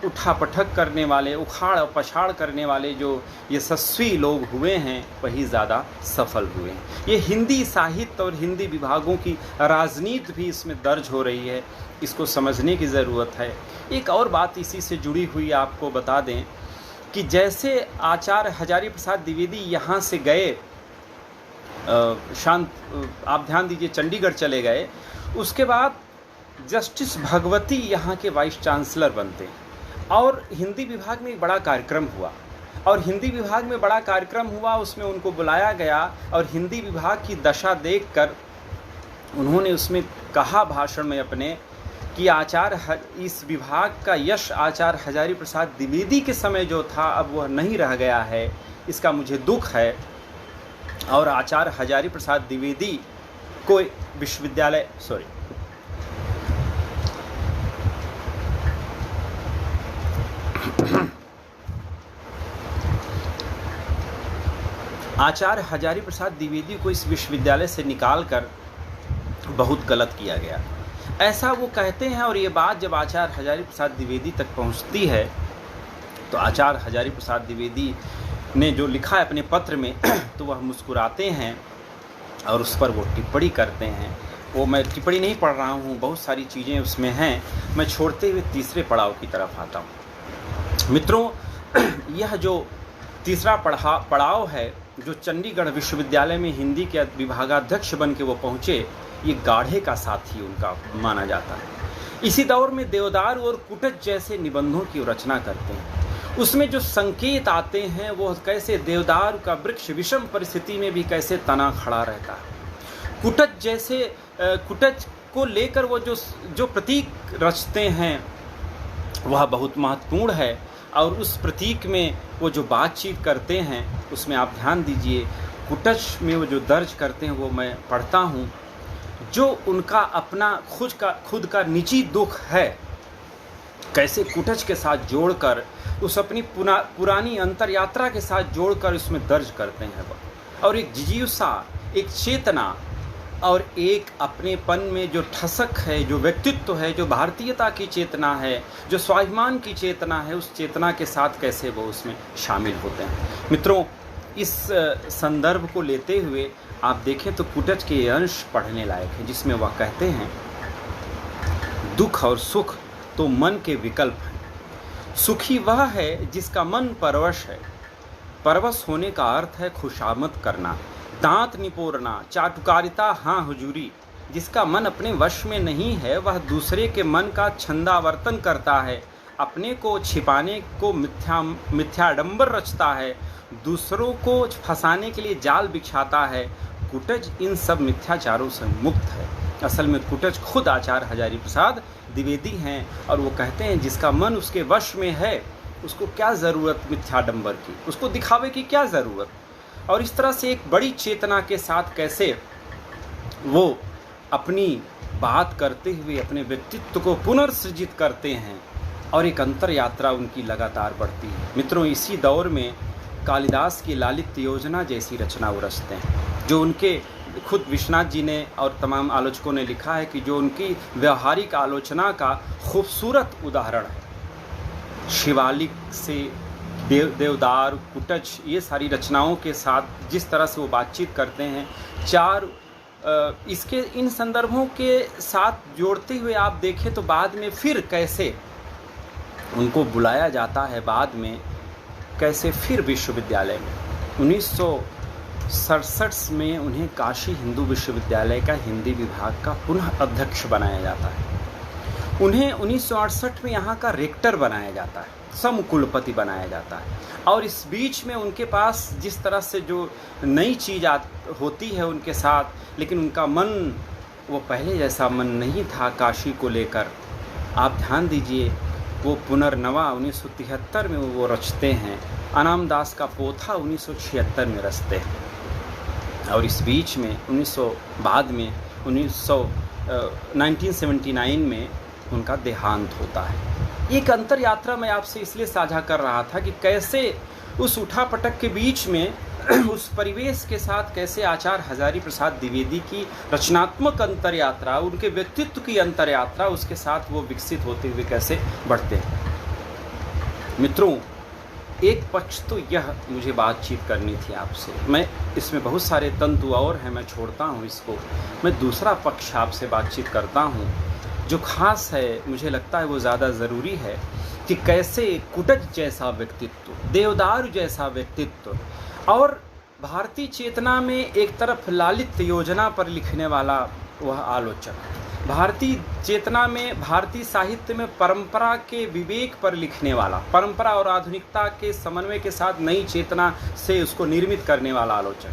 उठापटक करने वाले, उखाड़ पछाड़ करने वाले जो यशस्वी लोग हुए हैं वही ज़्यादा सफल हुए हैं। ये हिंदी साहित्य और हिंदी विभागों की राजनीति भी इसमें दर्ज हो रही है, इसको समझने की ज़रूरत है। एक और बात इसी से जुड़ी हुई आपको बता दें कि जैसे आचार्य हजारी प्रसाद द्विवेदी यहाँ से गए, आप ध्यान दीजिए चंडीगढ़ चले गए, उसके बाद जस्टिस भगवती यहाँ के वाइस चांसलर बनते हैं और हिंदी विभाग में एक बड़ा कार्यक्रम हुआ और हिंदी विभाग में बड़ा कार्यक्रम हुआ, उसमें उनको बुलाया गया और हिंदी विभाग की दशा देखकर उन्होंने उसमें कहा भाषण में अपने कि आचार्य इस विभाग का यश आचार्य हजारी प्रसाद द्विवेदी के समय जो था अब वह नहीं रह गया है, इसका मुझे दुख है। और आचार्य हजारी प्रसाद द्विवेदी को विश्वविद्यालय आचार्य हजारी प्रसाद द्विवेदी को इस विश्वविद्यालय से निकालकर बहुत गलत किया गया, ऐसा वो कहते हैं। और ये बात जब आचार्य हजारी प्रसाद द्विवेदी तक पहुंचती है तो आचार्य हजारी प्रसाद द्विवेदी ने जो लिखा है अपने पत्र में तो वह मुस्कुराते हैं और उस पर वो टिप्पणी करते हैं। वो मैं टिप्पणी नहीं पढ़ रहा हूँ, बहुत सारी चीज़ें उसमें हैं, मैं छोड़ते हुए तीसरे पड़ाव की तरफ आता हूँ। मित्रों, यह जो तीसरा पड़ाव है जो चंडीगढ़ विश्वविद्यालय में हिंदी के विभागाध्यक्ष बन के वो पहुँचे, ये गाढ़े का साथी उनका माना जाता है। इसी दौर में देवदार और कुटच जैसे निबंधों की रचना करते हैं। उसमें जो संकेत आते हैं वो कैसे देवदार का वृक्ष विषम परिस्थिति में भी कैसे तना खड़ा रहता है। कुटच को लेकर वो जो प्रतीक रचते हैं वह बहुत महत्वपूर्ण है और उस प्रतीक में वो जो बातचीत करते हैं उसमें आप ध्यान दीजिए, कुटच में वो जो दर्ज करते हैं वो मैं पढ़ता हूँ, जो उनका अपना खुद का निजी दुख है कैसे कुटच के साथ जोड़कर उस अपनी पुरानी अंतर यात्रा के साथ जोड़कर उसमें दर्ज करते हैं वह। और एक जिज्ञासा, एक चेतना और एक अपनेपन में जो ठसक है, जो व्यक्तित्व है, जो भारतीयता की चेतना है, जो स्वाभिमान की चेतना है, उस चेतना के साथ कैसे वो उसमें शामिल होते हैं। मित्रों, इस संदर्भ को लेते हुए आप देखें तो कुटच के अंश पढ़ने लायक है, जिसमें वह कहते हैं दुख और सुख तो मन के विकल्प हैं। सुखी वह है जिसका मन परवश है। परवश होने का अर्थ है खुशामद करना, दांत निपोरना, चाटुकारिता, हाँ हुजूरी। जिसका मन अपने वश में नहीं है वह दूसरे के मन का छंदावर्तन करता है, अपने को छिपाने को मिथ्याडंबर रचता है, दूसरों को फंसाने के लिए जाल बिछाता है। कुटच इन सब मिथ्याचारों से मुक्त है। असल में कुटच खुद आचार्य हजारी प्रसाद द्विवेदी हैं और वो कहते हैं जिसका मन उसके वश में है उसको क्या ज़रूरत मिथ्याडंबर की, उसको दिखावे की क्या ज़रूरत। और इस तरह से एक बड़ी चेतना के साथ कैसे वो अपनी बात करते हुए अपने व्यक्तित्व को पुनर्सृजित करते हैं और एक अंतर यात्रा उनकी लगातार बढ़ती है। मित्रों, इसी दौर में कालिदास की लालित्य योजना जैसी रचना वो रचते हैं, जो उनके खुद विश्वनाथ जी ने और तमाम आलोचकों ने लिखा है कि जो उनकी व्यवहारिक आलोचना का खूबसूरत उदाहरण है। शिवालिक से देवदार, कुटज, ये सारी रचनाओं के साथ जिस तरह से वो बातचीत करते हैं, इसके इन संदर्भों के साथ जोड़ते हुए आप देखें तो बाद में फिर कैसे उनको बुलाया जाता है, बाद में कैसे फिर विश्वविद्यालय में 1967 में उन्हें काशी हिंदू विश्वविद्यालय का हिंदी विभाग का पुनः अध्यक्ष बनाया जाता है। उन्हें 1968 में यहाँ का रेक्टर बनाया जाता है, समकुलपति बनाया जाता है। और इस बीच में उनके पास जिस तरह से जो नई चीज़ होती है उनके साथ, लेकिन उनका मन वो पहले जैसा मन नहीं था काशी को लेकर। आप ध्यान दीजिए, वो पुनर्नवा 1973 में वो रचते हैं, अनाम दास का पोथा 1976 में रचते हैं, और इस बीच में 1979 में उनका देहांत होता है। एक अंतर यात्रा मैं आपसे इसलिए साझा कर रहा था कि कैसे उस उठापटक के बीच में उस परिवेश के साथ कैसे आचार्य हजारी प्रसाद द्विवेदी की रचनात्मक अंतर यात्रा, उनके व्यक्तित्व की अंतर यात्रा, उसके साथ वो विकसित होते हुए कैसे बढ़ते हैं। मित्रों, एक पक्ष तो यह मुझे बातचीत करनी थी आपसे, मैं इसमें बहुत सारे तंतु और हैं, मैं छोड़ता हूँ इसको। मैं दूसरा पक्ष आपसे बातचीत करता हूँ जो खास है, मुझे लगता है वो ज़्यादा ज़रूरी है, कि कैसे कुटज जैसा व्यक्तित्व, देवदार जैसा व्यक्तित्व, और भारतीय चेतना में एक तरफ लालित्य योजना पर लिखने वाला वह आलोचक, भारतीय चेतना में, भारतीय साहित्य में परंपरा के विवेक पर लिखने वाला, परंपरा और आधुनिकता के समन्वय के साथ नई चेतना से उसको निर्मित करने वाला आलोचक,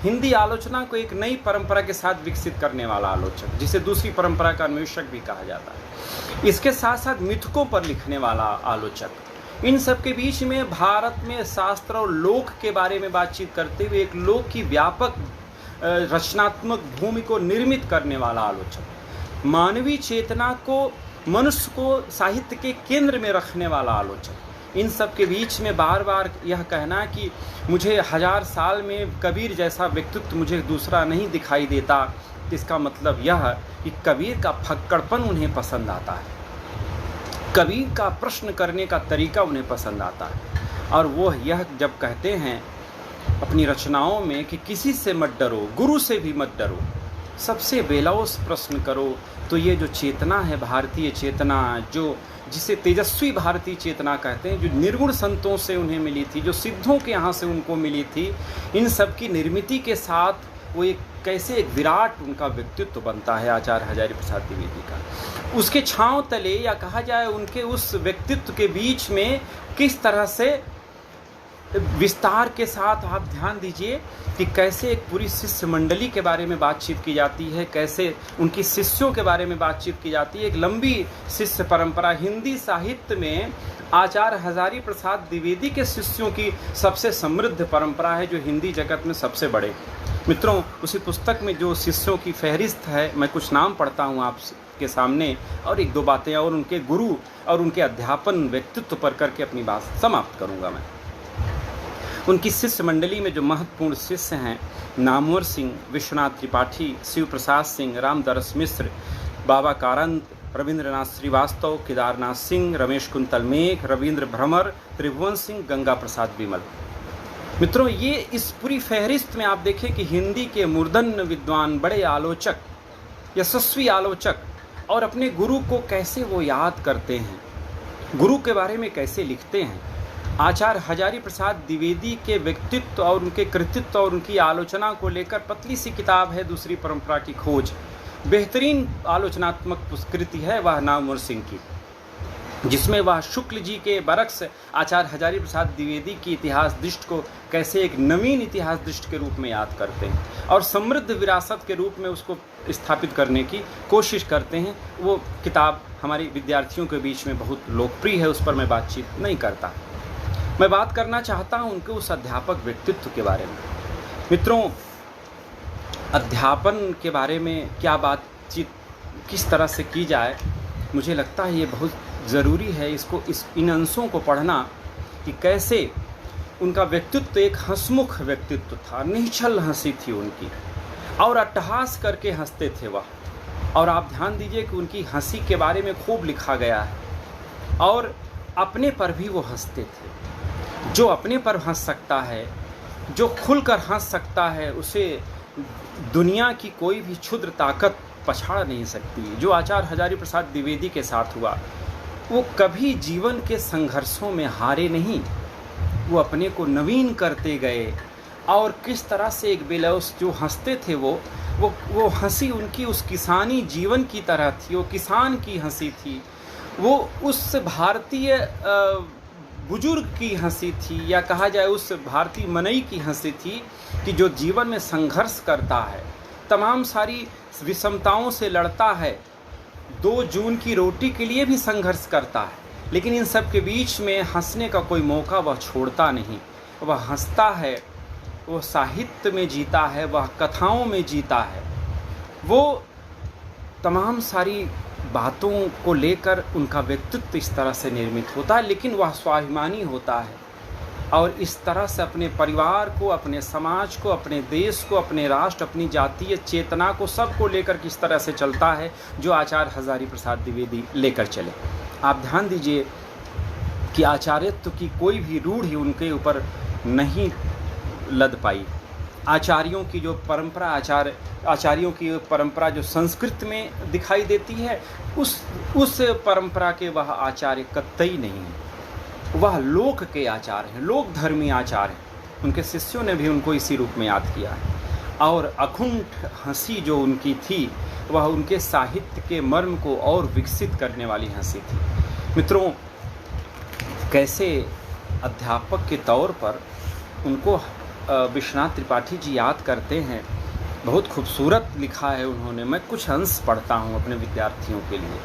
हिंदी आलोचना को एक नई परंपरा के साथ विकसित करने वाला आलोचक, जिसे दूसरी परंपरा का अन्वेषक भी कहा जाता है, इसके साथ साथ मिथकों पर लिखने वाला आलोचक, इन सब के बीच में भारत में शास्त्र और लोक के बारे में बातचीत करते हुए एक लोक की व्यापक रचनात्मक भूमि को निर्मित करने वाला आलोचक, मानवीय चेतना को, मनुष्य को साहित्य के केंद्र में रखने वाला आलोचक, इन सब के बीच में बार बार यह कहना कि मुझे 1000 साल में कबीर जैसा व्यक्तित्व मुझे दूसरा नहीं दिखाई देता, इसका मतलब यह कि कबीर का फक्कड़पन उन्हें पसंद आता है, कबीर का प्रश्न करने का तरीका उन्हें पसंद आता है। और वो यह जब कहते हैं अपनी रचनाओं में कि किसी से मत डरो, गुरु से भी मत डरो, सबसे बेलौस प्रश्न करो, तो ये जो चेतना है भारतीय चेतना, जो जिसे तेजस्वी भारतीय चेतना कहते हैं, जो निर्गुण संतों से उन्हें मिली थी, जो सिद्धों के यहाँ से उनको मिली थी, इन सब की निर्मिति के साथ वो एक कैसे एक विराट उनका व्यक्तित्व बनता है आचार्य हजारी प्रसाद द्विवेदी का। उसके छांव तले, या कहा जाए उनके उस व्यक्तित्व के बीच में किस तरह से विस्तार के साथ आप ध्यान दीजिए कि कैसे एक पूरी शिष्य मंडली के बारे में बातचीत की जाती है, कैसे उनकी शिष्यों के बारे में बातचीत की जाती है। एक लंबी शिष्य परंपरा, हिंदी साहित्य में आचार्य हजारी प्रसाद द्विवेदी के शिष्यों की सबसे समृद्ध परंपरा है, जो हिंदी जगत में सबसे बड़े। मित्रों, उसी पुस्तक में जो शिष्यों की फहरिस्त है, मैं कुछ नाम पढ़ता हूँ आपके सामने, और एक दो बातें और उनके गुरु और उनके अध्यापन व्यक्तित्व पर करके अपनी बात समाप्त करूँगा। मैं उनकी शिष्य मंडली में जो महत्वपूर्ण शिष्य हैं, नामवर सिंह, विश्वनाथ त्रिपाठी, शिव प्रसाद सिंह, रामदरस मिश्र, बाबा कारंत, रविंद्रनाथ श्रीवास्तव, केदारनाथ सिंह, रमेश कुंतल मेघ, रविंद्र भ्रमर, त्रिभुवन सिंह, गंगा प्रसाद विमल। मित्रों, ये इस पूरी फहरिस्त में आप देखें कि हिंदी के मूर्धन्य विद्वान, बड़े आलोचक, यशस्वी आलोचक, और अपने गुरु को कैसे वो याद करते हैं, गुरु के बारे में कैसे लिखते हैं। आचार्य हजारी प्रसाद द्विवेदी के व्यक्तित्व और उनके कृतित्व और उनकी आलोचना को लेकर पतली सी किताब है दूसरी परंपरा की खोज, बेहतरीन आलोचनात्मक कृति है वह नामवर सिंह की, जिसमें वह शुक्ल जी के बरक्स आचार्य हजारी प्रसाद द्विवेदी की इतिहास दृष्टि को कैसे एक नवीन इतिहास दृष्टि के रूप में याद करते हैं और समृद्ध विरासत के रूप में उसको स्थापित करने की कोशिश करते हैं। वो किताब हमारे विद्यार्थियों के बीच में बहुत लोकप्रिय है, उस पर मैं बातचीत नहीं करता। मैं बात करना चाहता हूं उनके उस अध्यापक व्यक्तित्व के बारे में। मित्रों, अध्यापन के बारे में क्या बातचीत किस तरह से की जाए, मुझे लगता है ये बहुत ज़रूरी है इन अंशों को पढ़ना कि कैसे उनका व्यक्तित्व एक हंसमुख व्यक्तित्व था, निश्चल हंसी थी उनकी, और अट्टहास करके हंसते थे वह। और आप ध्यान दीजिए कि उनकी हंसी के बारे में खूब लिखा गया है। और अपने पर भी वो हंसते थे। जो अपने पर हंस सकता है, जो खुलकर हंस सकता है, उसे दुनिया की कोई भी क्षुद्र ताकत पछाड़ नहीं सकती। जो आचार्य हजारी प्रसाद द्विवेदी के साथ हुआ, वो कभी जीवन के संघर्षों में हारे नहीं। वो अपने को नवीन करते गए। और किस तरह से एक बेलौस जो हंसते थे, वो हंसी उनकी उस किसानी जीवन की तरह थी। वो किसान की हंसी थी, वो उस भारतीय बुजुर्ग की हंसी थी, या कहा जाए उस भारतीय मनई की हंसी थी कि जो जीवन में संघर्ष करता है, तमाम सारी विषमताओं से लड़ता है, 2 जून की रोटी के लिए भी संघर्ष करता है, लेकिन इन सब के बीच में हंसने का कोई मौका वह छोड़ता नहीं। वह हंसता है, वो साहित्य में जीता है, वह कथाओं में जीता है। वो तमाम सारी बातों को लेकर उनका व्यक्तित्व इस तरह से निर्मित होता है, लेकिन वह स्वाभिमानी होता है। और इस तरह से अपने परिवार को, अपने समाज को, अपने देश को, अपने राष्ट्र, अपनी जातीय चेतना को, सबको लेकर किस तरह से चलता है, जो आचार्य हजारी प्रसाद द्विवेदी लेकर चले। आप ध्यान दीजिए कि आचार्यत्व की कोई भी रूढ़ी उनके ऊपर नहीं लद पाई। आचार्यों की जो परंपरा, आचार्यों की परंपरा जो संस्कृत में दिखाई देती है, उस परंपरा के वह आचार्य कतई नहीं है। वह लोक के आचार्य हैं, लोक धर्मी आचार्य हैं। उनके शिष्यों ने भी उनको इसी रूप में याद किया है। और अकुंठ हंसी जो उनकी थी, वह उनके साहित्य के मर्म को और विकसित करने वाली हंसी थी। मित्रों, कैसे अध्यापक के तौर पर उनको विश्वनाथ त्रिपाठी जी याद करते हैं। बहुत खूबसूरत लिखा है उन्होंने। मैं कुछ अंश पढ़ता हूँ अपने विद्यार्थियों के लिए,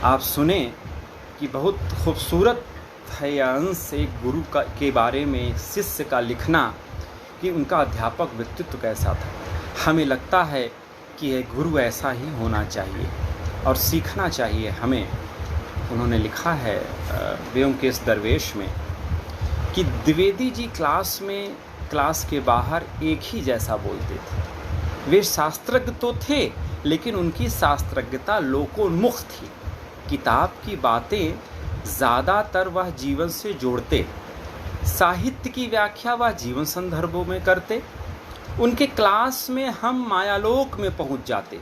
आप सुने कि बहुत खूबसूरत है यह अंश एक गुरु के बारे में शिष्य का लिखना, कि उनका अध्यापक व्यक्तित्व कैसा था। हमें लगता है कि यह गुरु ऐसा ही होना चाहिए और सीखना चाहिए हमें। उन्होंने लिखा है व्योमकेश दरवेश में कि द्विवेदी जी क्लास के बाहर एक ही जैसा बोलते थे। वे शास्त्रज्ञ तो थे, लेकिन उनकी शास्त्रज्ञता लोकोन्मुख थी। किताब की बातें ज़्यादातर वह जीवन से जोड़ते, साहित्य की व्याख्या वह जीवन संदर्भों में करते। उनके क्लास में हम मायालोक में पहुंच जाते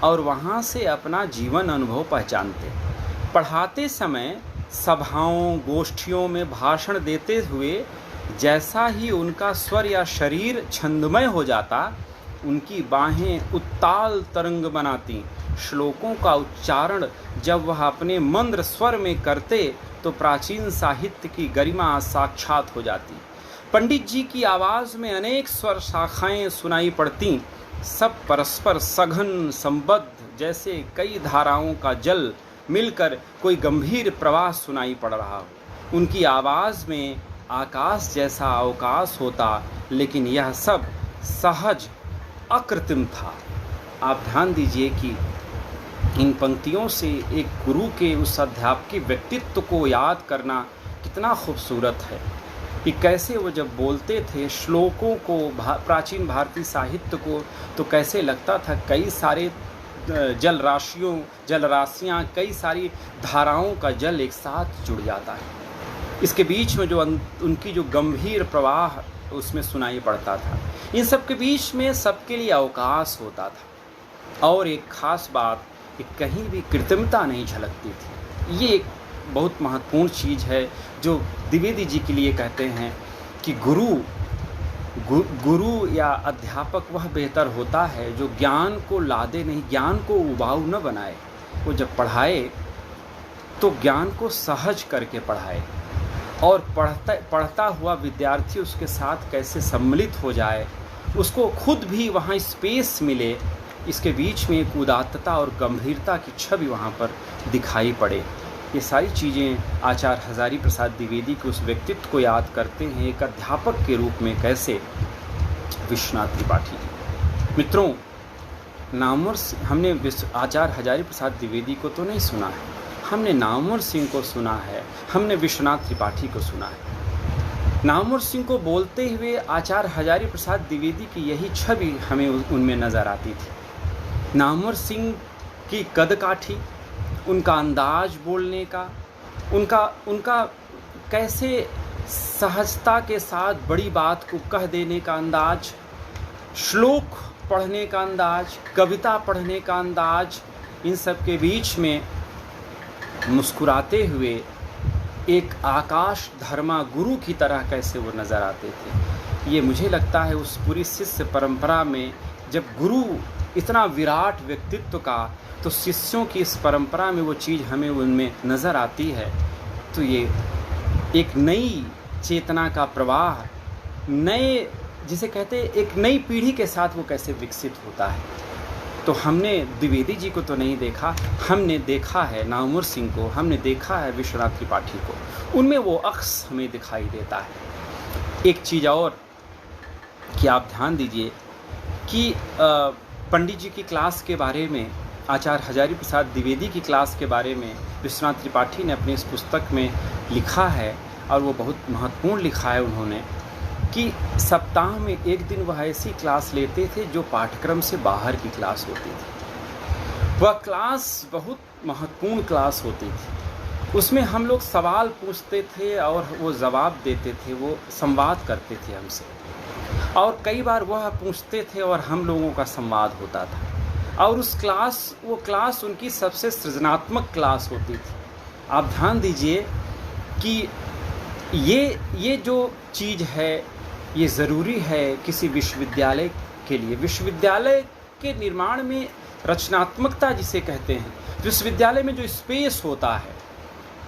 और वहां से अपना जीवन अनुभव पहचानते। पढ़ाते समय सभाओं, गोष्ठियों में भाषण देते हुए जैसा ही उनका स्वर या शरीर छंदमय हो जाता, उनकी बाहें उत्ताल तरंग बनाती। श्लोकों का उच्चारण जब वह अपने मंद्र स्वर में करते तो प्राचीन साहित्य की गरिमा साक्षात हो जाती। पंडित जी की आवाज़ में अनेक स्वर शाखाएं सुनाई पड़ती, सब परस्पर सघन संबद्ध, जैसे कई धाराओं का जल मिलकर कोई गंभीर प्रवाह सुनाई पड़ रहा हो। उनकी आवाज़ में आकाश जैसा अवकाश होता, लेकिन यह सब सहज अकृत्रिम था। आप ध्यान दीजिए कि इन पंक्तियों से एक गुरु के उस अध्यापकी व्यक्तित्व को याद करना कितना खूबसूरत है कि कैसे वो जब बोलते थे श्लोकों को, प्राचीन भारतीय साहित्य को, तो कैसे लगता था कई सारे जलराशियाँ, कई सारी धाराओं का जल एक साथ जुड़ जाता है। इसके बीच में जो उनकी जो गंभीर प्रवाह उसमें सुनाई पड़ता था, इन सब के बीच में सबके लिए अवकाश होता था। और एक ख़ास बात कि कहीं भी कृत्रिमता नहीं झलकती थी। ये एक बहुत महत्वपूर्ण चीज़ है जो द्विवेदी जी के लिए कहते हैं कि गुरु या अध्यापक वह बेहतर होता है जो ज्ञान को लादे नहीं, ज्ञान को उबाऊ न बनाए। वो जब पढ़ाए तो ज्ञान को सहज करके पढ़ाए और पढ़ता हुआ विद्यार्थी उसके साथ कैसे सम्मिलित हो जाए, उसको खुद भी वहाँ स्पेस मिले, इसके बीच में एक उदात्तता और गंभीरता की छवि वहाँ पर दिखाई पड़े। ये सारी चीज़ें आचार्य हजारी प्रसाद द्विवेदी के उस व्यक्तित्व को याद करते हैं एक अध्यापक के रूप में, कैसे विश्वनाथ त्रिपाठी जी। मित्रों, नामवर हमने आचार्य हजारी प्रसाद द्विवेदी को तो नहीं सुना है, हमने नामवर सिंह को सुना है, हमने विश्वनाथ त्रिपाठी को सुना है। नामवर सिंह को बोलते हुए आचार्य हजारी प्रसाद द्विवेदी की यही छवि हमें उनमें नज़र आती थी। नामवर सिंह की कदकाठी, उनका अंदाज बोलने का, उनका कैसे सहजता के साथ बड़ी बात को कह देने का अंदाज, श्लोक पढ़ने का अंदाज, कविता पढ़ने का अंदाज, इन सब के बीच में मुस्कुराते हुए एक आकाश धर्मा गुरु की तरह कैसे वो नज़र आते थे। ये मुझे लगता है उस पूरी शिष्य परंपरा में जब गुरु इतना विराट व्यक्तित्व का, तो शिष्यों की इस परंपरा में वो चीज़ हमें उनमें नज़र आती है। तो ये एक नई चेतना का प्रवाह, नए जिसे कहते हैं एक नई पीढ़ी के साथ वो कैसे विकसित होता है। तो हमने द्विवेदी जी को तो नहीं देखा, हमने देखा है नामवर सिंह को, हमने देखा है विश्वनाथ त्रिपाठी को, उनमें वो अक्स हमें दिखाई देता है। एक चीज़ और कि आप ध्यान दीजिए कि पंडित जी की क्लास के बारे में, आचार्य हजारी प्रसाद द्विवेदी की क्लास के बारे में विश्वनाथ त्रिपाठी ने अपनी इस पुस्तक में लिखा है, और वो बहुत महत्वपूर्ण लिखा है उन्होंने, कि सप्ताह में एक दिन वह ऐसी क्लास लेते थे जो पाठ्यक्रम से बाहर की क्लास होती थी। वह क्लास बहुत महत्वपूर्ण क्लास होती थी। उसमें हम लोग सवाल पूछते थे और वो जवाब देते थे, वो संवाद करते थे हमसे, और कई बार वह पूछते थे और हम लोगों का संवाद होता था। और वो क्लास उनकी सबसे सृजनात्मक क्लास होती थी। आप ध्यान दीजिए कि ये जो चीज़ है ये ज़रूरी है किसी विश्वविद्यालय के लिए। विश्वविद्यालय के निर्माण में रचनात्मकता जिसे कहते हैं, विश्वविद्यालय में जो स्पेस होता है,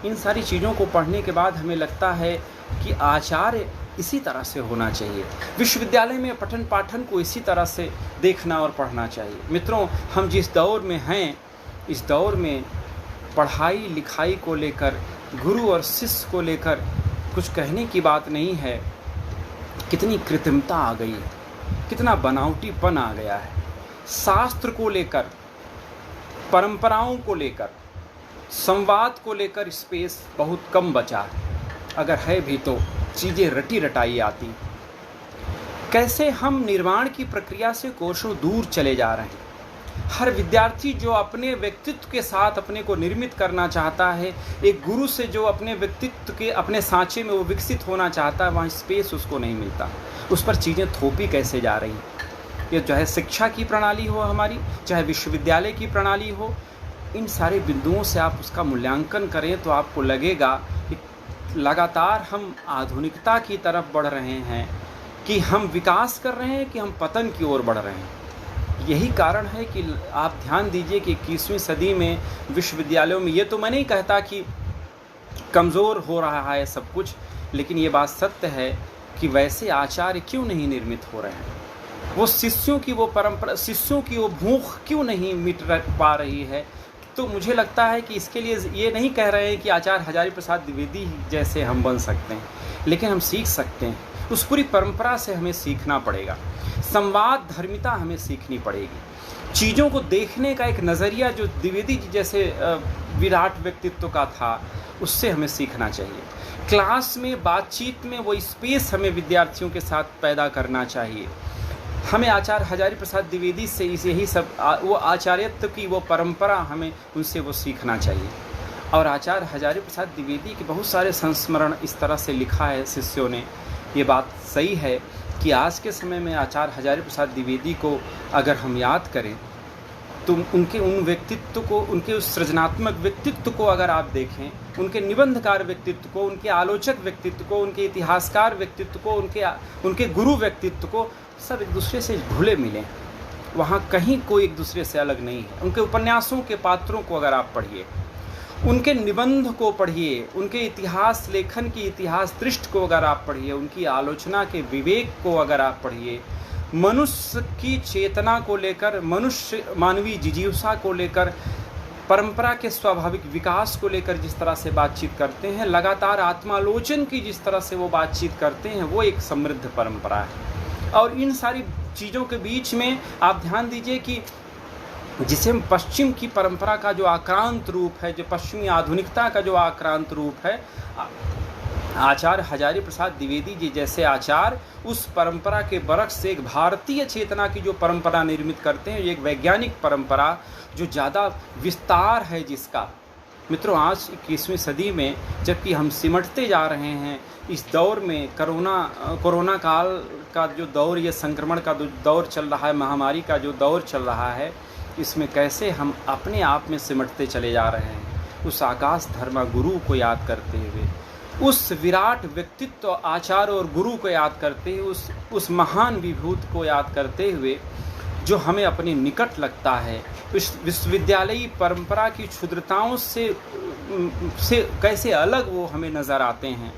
इन सारी चीज़ों को पढ़ने के बाद हमें लगता है कि आचार्य इसी तरह से होना चाहिए। विश्वविद्यालय में पठन पाठन को इसी तरह से देखना और पढ़ना चाहिए। मित्रों, हम जिस दौर में हैं, इस दौर में पढ़ाई लिखाई को लेकर, गुरु और शिष्य को लेकर कुछ कहने की बात नहीं है। कितनी कृत्रिमता आ गई है, कितना बनावटीपन आ गया है। शास्त्र को लेकर, परंपराओं को लेकर, संवाद को लेकर स्पेस बहुत कम बचा है। अगर है भी तो चीज़ें रटी रटाई आती। कैसे हम निर्माण की प्रक्रिया से कोसों दूर चले जा रहे हैं। हर विद्यार्थी जो अपने व्यक्तित्व के साथ अपने को निर्मित करना चाहता है, एक गुरु से जो अपने व्यक्तित्व के अपने सांचे में वो विकसित होना चाहता है, वहाँ स्पेस उसको नहीं मिलता। उस पर चीज़ें थोपी कैसे जा रही हैं। ये चाहे शिक्षा की प्रणाली हो हमारी, चाहे विश्वविद्यालय की प्रणाली हो, इन सारे बिंदुओं से आप उसका मूल्यांकन करें तो आपको लगेगा कि लगातार हम आधुनिकता की तरफ बढ़ रहे हैं, कि हम विकास कर रहे हैं, कि हम पतन की ओर बढ़ रहे हैं। यही कारण है कि आप ध्यान दीजिए कि 21वीं सदी में विश्वविद्यालयों में, ये तो मैं नहीं कहता कि कमज़ोर हो रहा है सब कुछ, लेकिन ये बात सत्य है कि वैसे आचार्य क्यों नहीं निर्मित हो रहे हैं। वो शिष्यों की वो परंपरा, शिष्यों की वो भूख क्यों नहीं मिट पा रही है। तो मुझे लगता है कि इसके लिए ये नहीं कह रहे हैं कि आचार्य हजारी प्रसाद द्विवेदी जैसे हम बन सकते हैं, लेकिन हम सीख सकते हैं। उस पूरी परंपरा से हमें सीखना पड़ेगा। संवाद धर्मिता हमें सीखनी पड़ेगी। चीज़ों को देखने का एक नज़रिया जो द्विवेदी जी जैसे विराट व्यक्तित्व का था, उससे हमें सीखना चाहिए। क्लास में, बातचीत में वो स्पेस हमें विद्यार्थियों के साथ पैदा करना चाहिए। हमें आचार्य हजारी प्रसाद द्विवेदी से यही सब वो आचार्यत्व की वो परंपरा हमें उनसे वो सीखना चाहिए। और आचार्य हजारी प्रसाद द्विवेदी के बहुत सारे संस्मरण इस तरह से लिखा है शिष्यों ने। ये बात सही है कि आज के समय में आचार्य हजारी प्रसाद द्विवेदी को अगर हम याद करें तो उनके उन व्यक्तित्व को, उनके उस सृजनात्मक व्यक्तित्व को अगर आप देखें, उनके निबंधकार व्यक्तित्व को, उनके आलोचक व्यक्तित्व को, उनके इतिहासकार व्यक्तित्व को, उनके गुरु व्यक्तित्व को, सब एक दूसरे से घुले मिले। वहाँ कहीं कोई एक दूसरे से अलग नहीं है। उनके उपन्यासों के पात्रों को अगर आप पढ़िए, उनके निबंध को पढ़िए, उनके इतिहास लेखन की इतिहास दृष्टि को अगर आप पढ़िए, उनकी आलोचना के विवेक को अगर आप पढ़िए, मनुष्य की चेतना को लेकर, मानवीय जिजीवसा को लेकर, परंपरा के स्वाभाविक विकास को लेकर जिस तरह से बातचीत करते हैं, लगातार आत्मालोचन की जिस तरह से वो बातचीत करते हैं, वो एक समृद्ध परंपरा है। और इन सारी चीज़ों के बीच में आप ध्यान दीजिए कि जिसे हम पश्चिम की परंपरा का जो आक्रांत रूप है, जो पश्चिमी आधुनिकता का जो आक्रांत रूप है, आचार्य हजारी प्रसाद द्विवेदी जी जैसे आचार्य उस परंपरा के बरक्स से एक भारतीय चेतना की जो परंपरा निर्मित करते हैं, एक वैज्ञानिक परंपरा जो ज़्यादा विस्तार है जिसका। मित्रों, आज 21वीं सदी में जबकि हम सिमटते जा रहे हैं, इस दौर में कोरोना काल का जो दौर, ये संक्रमण का जो दौर चल रहा है, महामारी का जो दौर चल रहा है, इसमें कैसे हम अपने आप में सिमटते चले जा रहे हैं। उस आकाश धर्मा गुरु को याद करते हुए, उस विराट व्यक्तित्व आचार्य और गुरु को याद करते हुए, उस महान विभूत को याद करते हुए जो हमें अपने निकट लगता है, इस विश्वविद्यालयी परंपरा की क्षुद्रताओं से कैसे अलग वो हमें नज़र आते हैं।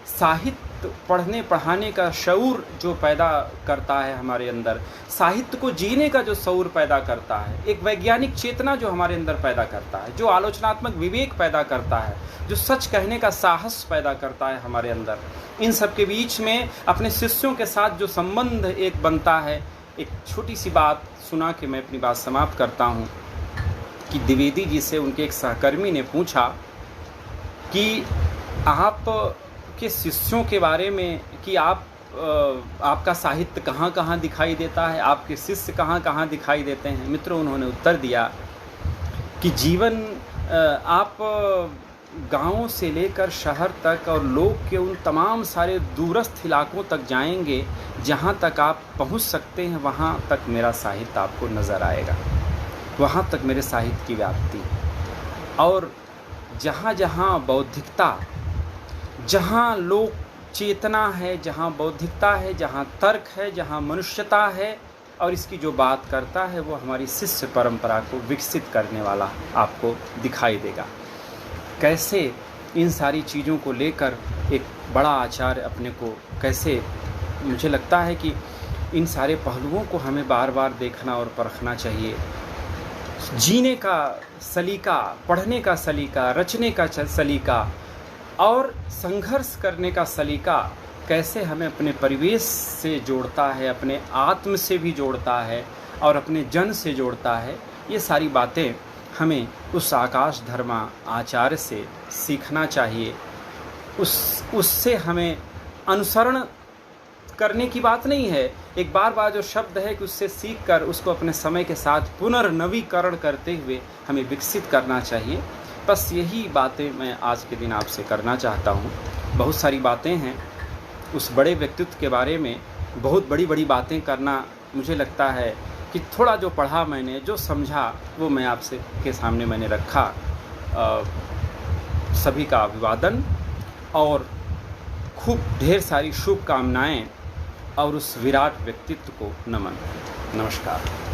साहित्य पढ़ने पढ़ाने का शऊर जो पैदा करता है हमारे अंदर, साहित्य को जीने का जो शऊर पैदा करता है, एक वैज्ञानिक चेतना जो हमारे अंदर पैदा करता है, जो आलोचनात्मक विवेक पैदा करता है, जो सच कहने का साहस पैदा करता है हमारे अंदर, इन सब के बीच में अपने शिष्यों के साथ जो संबंध एक बनता है। एक छोटी सी बात सुना के मैं अपनी बात समाप्त करता हूँ कि द्विवेदी जी से उनके एक सहकर्मी ने पूछा कि आप के शिष्यों के बारे में कि आपका साहित्य कहाँ कहाँ दिखाई देता है, आपके शिष्य कहाँ कहाँ दिखाई देते हैं। मित्रों, उन्होंने उत्तर दिया कि जीवन आप गाँव से लेकर शहर तक और लोग के उन तमाम सारे दूरस्थ इलाकों तक जाएंगे, जहाँ तक आप पहुँच सकते हैं वहाँ तक मेरा साहित्य आपको नज़र आएगा, वहाँ तक मेरे साहित्य की व्याप्ति। और जहाँ जहाँ बौद्धिकता, जहाँ लोक चेतना है, जहाँ बौद्धिकता है, जहाँ तर्क है, जहाँ मनुष्यता है और इसकी जो बात करता है, वो हमारी शिष्य परंपरा को विकसित करने वाला आपको दिखाई देगा। कैसे इन सारी चीज़ों को लेकर एक बड़ा आचार्य अपने को कैसे, मुझे लगता है कि इन सारे पहलुओं को हमें बार बार देखना और परखना चाहिए। जीने का सलीका, पढ़ने का सलीका, रचने का सलीका और संघर्ष करने का सलीका कैसे हमें अपने परिवेश से जोड़ता है, अपने आत्म से भी जोड़ता है और अपने जन से जोड़ता है। ये सारी बातें हमें उस आकाश धर्मा आचार्य से सीखना चाहिए। उससे हमें अनुसरण करने की बात नहीं है, एक बार जो शब्द है कि उससे सीख कर उसको अपने समय के साथ पुनर्नवीकरण करते हुए हमें विकसित करना चाहिए। बस यही बातें मैं आज के दिन आपसे करना चाहता हूँ। बहुत सारी बातें हैं उस बड़े व्यक्तित्व के बारे में, बहुत बड़ी बड़ी बातें करना मुझे लगता है कि थोड़ा जो पढ़ा मैंने, जो समझा, वो मैं आपसे के सामने मैंने रखा। सभी का अभिवादन और खूब ढेर सारी शुभकामनाएं और उस विराट व्यक्तित्व को नमन। नमस्कार।